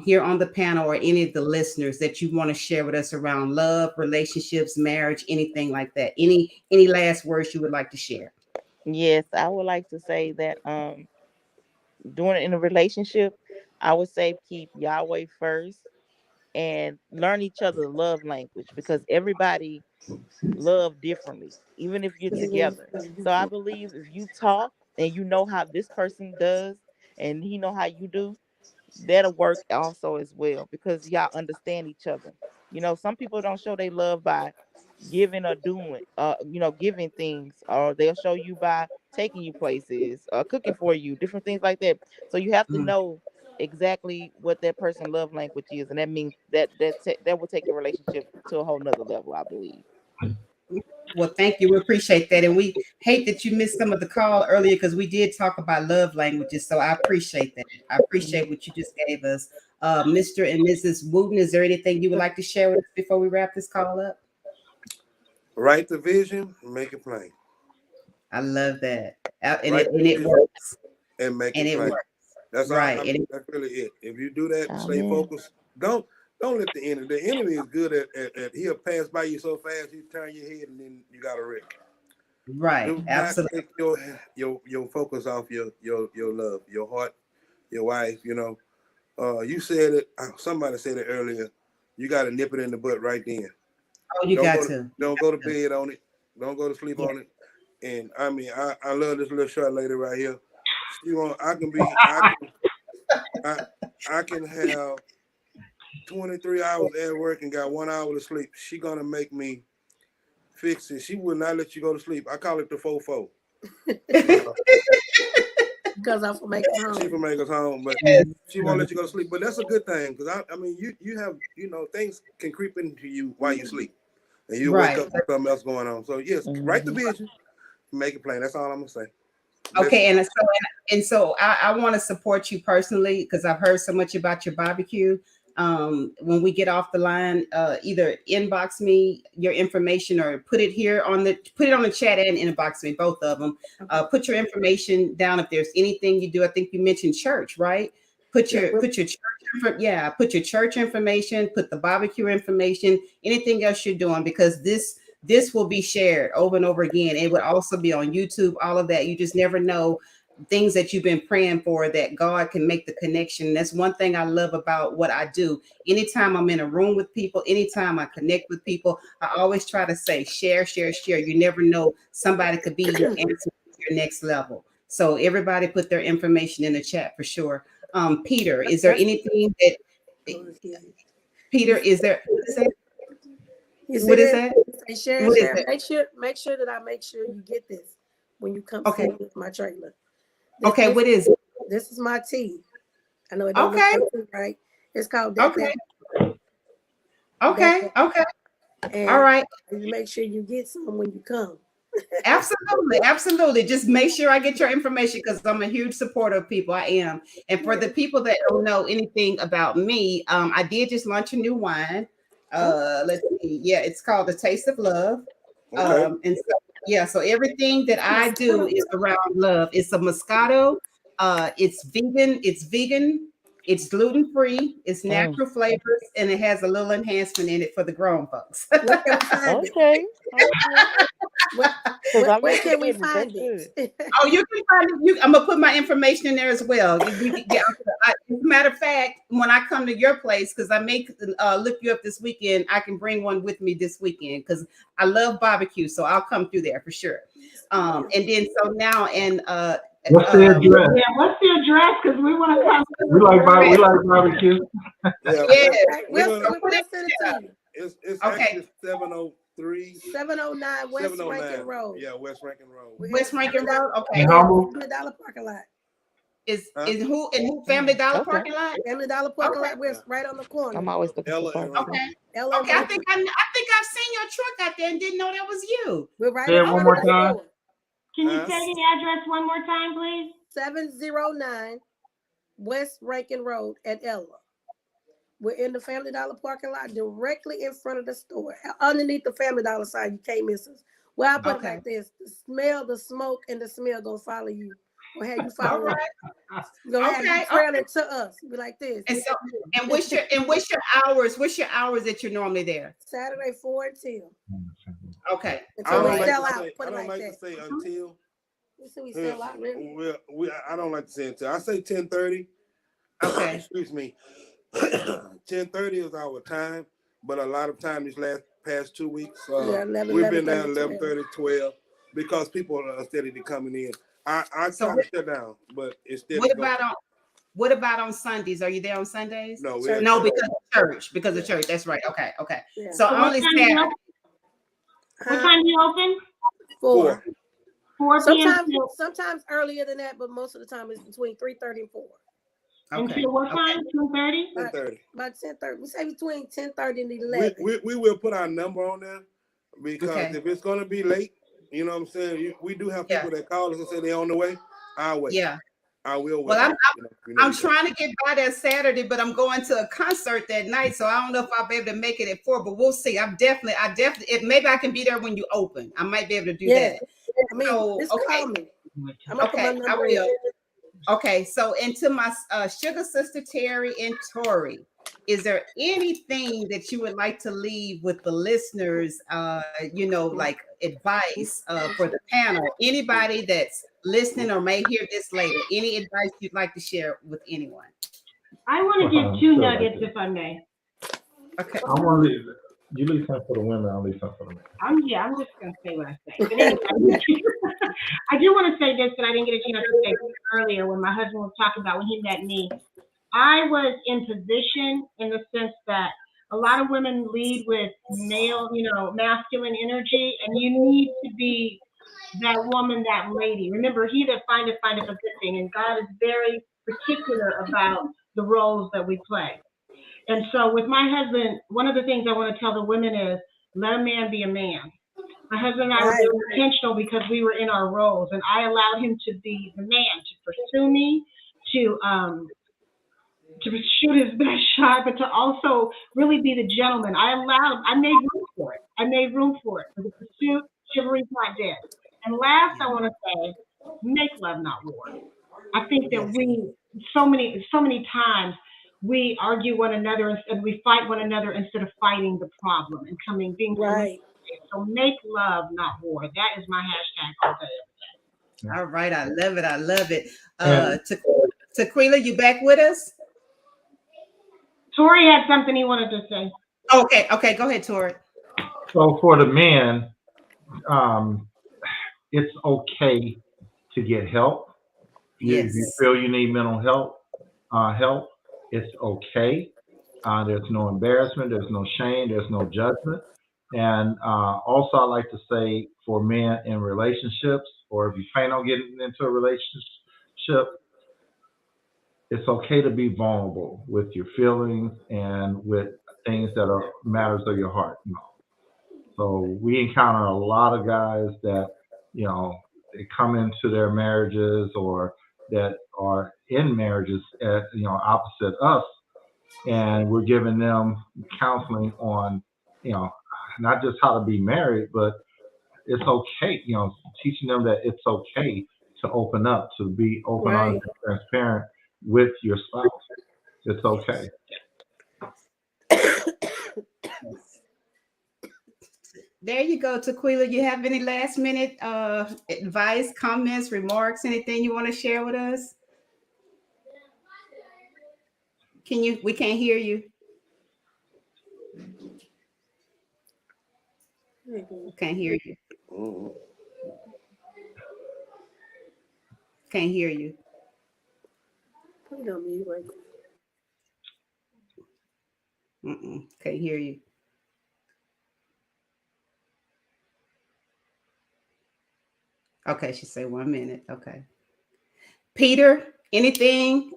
S1: here on the panel or any of the listeners that you want to share with us around love, relationships, marriage, anything like that? Any last words you would like to share?
S7: Yes, I would like to say that doing it in a relationship, I would say keep Yahweh first and learn each other's love language, because everybody love differently, even if you're together. So I believe if you talk and you know how this person does and he know how you do, that'll work also as well, because y'all understand each other. Some people don't show they love by giving or doing, giving things, or they'll show you by taking you places, cooking for you, different things like that. So you have to
S1: Mhm.
S7: know exactly what that person love language is, and that means that will take your relationship to a whole nother level, I believe.
S1: Well, thank you. We appreciate that. And we hate that you missed some of the call earlier because we did talk about love languages. So I appreciate that. I appreciate what you just gave us. Mr. and Mrs. Wooten, is there anything you would like to share with us before we wrap this call up?
S3: Write the vision, make it plain.
S1: I love that. And
S3: Write the
S1: it
S3: vision
S1: works.
S3: and make
S1: And
S3: it
S1: it
S3: plain.
S1: works.
S3: That's all.
S1: Right.
S3: That's really it. If you do that, stay
S7: Amen.
S3: focused. Don't let the enemy. The enemy is good at he'll pass by you so fast you turn your head and then you got a wreck.
S1: Right.
S3: Do not
S1: Absolutely.
S3: take your focus off your love, your heart, your wife. You said it. Somebody said it earlier. You got to nip it in the butt right then.
S1: Oh, you got to.
S3: Don't go to bed on it. Don't go to sleep
S1: Yeah.
S3: on it. And I mean, I love this little short lady right here. I can have 23 hours at work and got 1 hour to sleep. She gonna make me fix it. She will not let you go to sleep. I call it the fofo.
S4: Because I'm for make us home.
S3: She will make us home, but she won't let you go to sleep. But that's a good thing, because I mean, you have things can creep into you while you sleep, and you wake up with something else going on. So yes, write the vision, make it plain. That's all I'm gonna say.
S1: Okay, and so I want to support you personally because I've heard so much about your barbecue. When we get off the line, either inbox me your information or put it on the chat and inbox me, both of them. Put your information down if there's anything you do. I think you mentioned church, right? Put your church, put your church information, put the barbecue information, anything else you're doing, because this will be shared over and over again. It would also be on YouTube, all of that. You just never know things that you've been praying for, that God can make the connection. That's one thing I love about what I do. Anytime I'm in a room with people, anytime I connect with people, I always try to say, share, share, share. You never know, somebody could be your answer to your next level. So everybody put their information in the chat for sure. Peter, is there anything that Peter, is there, what is that?
S4: Share,
S1: What is
S4: share.
S1: that?
S4: Make sure that I make sure you get this when you come see my trailer.
S1: What is it?
S4: This is my tea. I know it don't look like tea, right? It's called
S1: Okay. Okay.
S4: And
S1: all right.
S4: You make sure you get some when you come.
S1: Absolutely. Just make sure I get your information because I'm a huge supporter of people. I am. And for the people that don't know anything about me, I did just launch a new wine. Let's see. Yeah, it's called The Taste of Love. And so everything that I do is around love. It's a Moscato. It's vegan. It's gluten-free. It's natural flavors, and it has a little enhancement in it for the grown folks.
S7: Okay.
S4: Where can we find it?
S1: Oh, you can find it. I'm gonna put my information in there as well. As a matter of fact, when I come to your place, because I may look you up this weekend, I can bring one with me this weekend because I love barbecue, so I'll come through there for sure. And then so now
S5: what's the address?
S6: Yeah, what's the address? Because we want to come.
S5: We like barbecue.
S4: We'll send it to you.
S3: It's actually 709
S4: West Rankin Road.
S3: Yeah, West Rankin Road.
S1: West Rankin Road. Okay.
S4: Family Dollar parking lot.
S1: Is who Family Dollar parking lot?
S4: Family Dollar parking lot. We're right on the corner.
S7: I'm always looking for
S1: Okay. I think I've seen your truck out there and didn't know that was you.
S4: We're right.
S5: Say it one more time.
S6: Can you say the address one more time, please?
S4: 709 West Rankin Road at Ella. We're in the Family Dollar parking lot, directly in front of the store. Underneath the Family Dollar sign, you can't miss us. Well, I put it
S1: Okay.
S4: like this: the smell, the smoke, and the smell gonna follow you, or have you
S1: All
S4: follow
S1: right.
S4: us. Gonna have you
S1: Okay.
S4: trail it to us. Be like this.
S1: And so, what's your hours? What's your hours that you're normally there?
S4: Saturday 4 until
S1: Okay.
S3: I
S4: until
S3: don't
S4: we
S3: like
S4: sell
S3: to
S4: out.
S3: say.
S4: Put
S3: I
S4: it
S3: don't
S4: like
S3: like to
S4: that.
S3: say until.
S4: We say we sell out, really.
S3: I don't like to say until. I say 10:30.
S1: Okay.
S3: Excuse me. 10:30 is our time, but a lot of time these past 2 weeks,
S4: Yeah, 11,
S3: we've been
S4: 11:30,
S3: down
S4: 12.
S3: 11:30, 12 because people are steadily coming in. I
S1: So
S3: try to shut down, but it's steady
S1: what
S3: going.
S1: about on Sundays? Are you there on Sundays?
S3: No, we
S4: Church.
S1: No, because of church. Because of
S3: Yeah.
S1: church. That's right. Okay. Okay.
S4: Yeah.
S1: So
S6: So what
S1: only
S6: time do you
S1: Saturday.
S6: open? What
S4: Huh?
S6: time do you open?
S4: 4.
S6: 4 p.m.
S4: Sometimes earlier than that, but most of the time it's between 3:30 and 4.
S1: Okay.
S6: Until what
S1: Okay.
S6: time? 2:30?
S3: 10:30.
S4: About 10:30. We say between 10:30 and
S3: We,
S4: 11.
S3: we will put our number on there because
S1: Okay.
S3: if it's going to be late, you know what I'm saying? We do have
S1: Yeah.
S3: people that call us and say they're on the way. I'll wait.
S1: Yeah.
S3: I will wait.
S1: Well, I'm
S3: You know,
S1: I'm trying to get by that Saturday, but I'm going to a concert that night, so I don't know if I'll be able to make it at 4. But we'll see. I definitely, if maybe I can be there when you open. I might be able to do
S4: Yeah.
S1: that.
S4: I mean,
S1: So
S4: just
S1: okay,
S4: call me. I'm gonna put my
S1: okay, I
S4: number in.
S1: will. Okay, so into my sugar sister Terry and Tori, is there anything that you would like to leave with the listeners? Like advice for the panel. Anybody that's listening or may hear this later. Any advice you'd like to share with anyone?
S6: I want to give 2 nuggets if I may.
S1: Okay.
S5: I want to leave. You leave some for the women. I'll leave some for the men.
S6: I'm just gonna say what I say. But anyway, I do want to say this that I didn't get a chance to say earlier when my husband was talking about when he met me. I was in position in the sense that a lot of women lead with male, masculine energy, and you need to be that woman, that lady. Remember, he that findeth a good thing, and God is very particular about the roles that we play. And so with my husband, one of the things I want to tell the women is let a man be a man. My husband and I were very intentional because we were in our roles, and I allowed him to be the man, to pursue me, to shoot his best shot, but to also really be the gentleman. I made room for it. For the pursuit, chivalry's not dead. And last, I want to say, make love, not war. I think that we so many times we argue one another and we fight one another instead of fighting the problem and being
S4: Right.
S6: so make love, not war. That is my hashtag all day.
S1: All right, I love it. I love it. Tequila, you back with us?
S6: Tori had something he wanted to say.
S1: Okay, go ahead, Tori.
S5: So for the men, it's okay to get help. If you feel you need mental help, it's okay. There's no embarrassment, there's no shame, there's no judgment. And also, I like to say for men in relationships, or if you plan on getting into a relationship, it's okay to be vulnerable with your feelings and with things that are matters of your heart. So we encounter a lot of guys that, they come into their marriages or that are in marriages at, opposite us. And we're giving them counseling on, not just how to be married, but it's okay, teaching them that it's okay to open up, to be open, honest, and transparent with your spouse. It's okay.
S1: There you go, Tequila. You have any last minute advice, comments, remarks, anything you want to share with us? We can't hear you. Can't hear you. Can't hear you.
S4: Put it on mute right now.
S1: Can't hear you. Okay, she said 1 minute. Okay. Peter, anything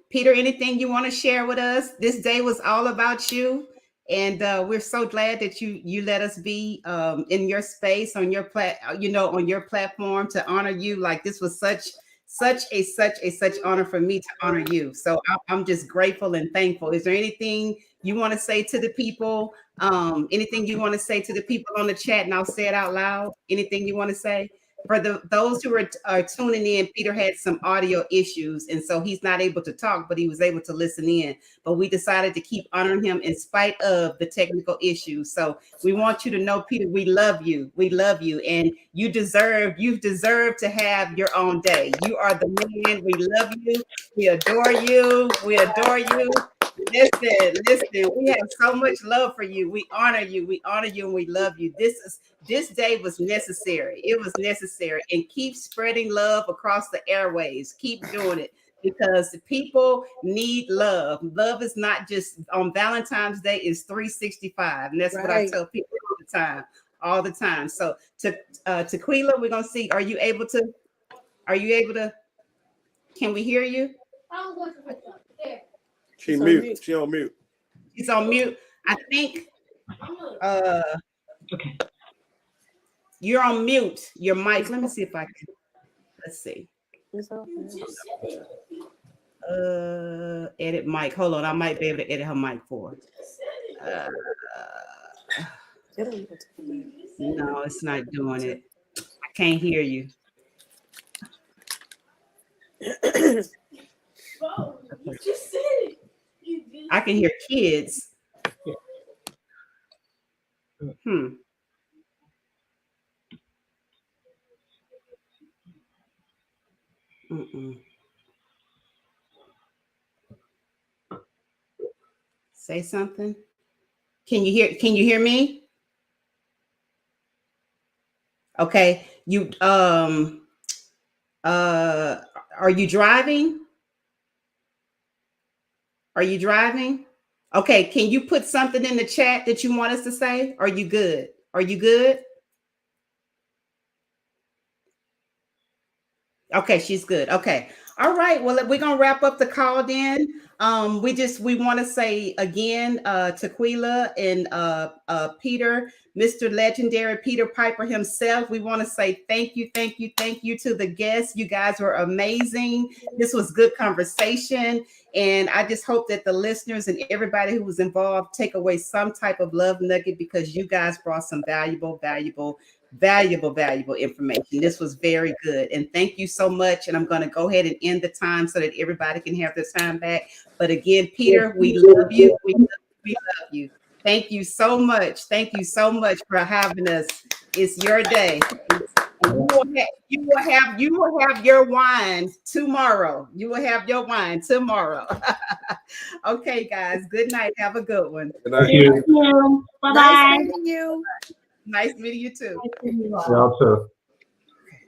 S1: you want to share with us? This day was all about you. And we're so glad that you let us be in your space on your on your platform to honor you. Like this was such honor for me to honor you. So I'm just grateful and thankful. Is there anything you want to say to the people? Anything you want to say to the people on the chat, and I'll say it out loud. Anything you want to say? For those who are tuning in, Peter had some audio issues, and so he's not able to talk, but he was able to listen in. But we decided to keep honoring him in spite of the technical issues. So we want you to know, Peter, we love you. We love you, and you deserve to have your own day. You are the man. We love you. We adore you. We adore you. Listen, we have so much love for you. We honor you. We honor you and we love you. This day was necessary. It was necessary. And keep spreading love across the airways. Keep doing it because the people need love. Love is not just on Valentine's Day, it's 365. And that's what I tell people all the time. So to Tequila, we're gonna see. Are you able to? Can we hear you?
S3: She mute. She on mute.
S1: She's on mute. I think
S6: Okay.
S1: You're on mute. Your mic. Let me see if I can. Let's see. Edit mic. Hold on. I might be able to edit her mic for her. No, it's not doing it. I can't hear you. I can hear kids. Say something. Can you hear me? Okay. You are you driving? Are you driving? Okay, can you put something in the chat that you want us to say? Are you good? Are you good? Okay, she's good. Okay. All right. Well, we're gonna wrap up the call then. We want to say again, Tequila and Peter, Mr. Legendary Peter Piper himself. We want to say thank you to the guests. You guys were amazing. This was good conversation. And I just hope that the listeners and everybody who was involved take away some type of love nugget because you guys brought some valuable information. This was very good. And thank you so much. And I'm going to go ahead and end the time so that everybody can have their time back. But again, Peter, we love you. We love you. Thank you so much. Thank you so much for having us. It's your day. You will have your wine tomorrow. You will have your wine tomorrow. Okay, guys. Good night. Have a good one.
S3: Good night.
S6: Thank you. Bye-bye.
S2: Nice meeting you.
S1: Nice meeting you too.
S6: Nice meeting you all.
S5: Y'all too.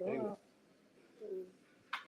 S3: Okay.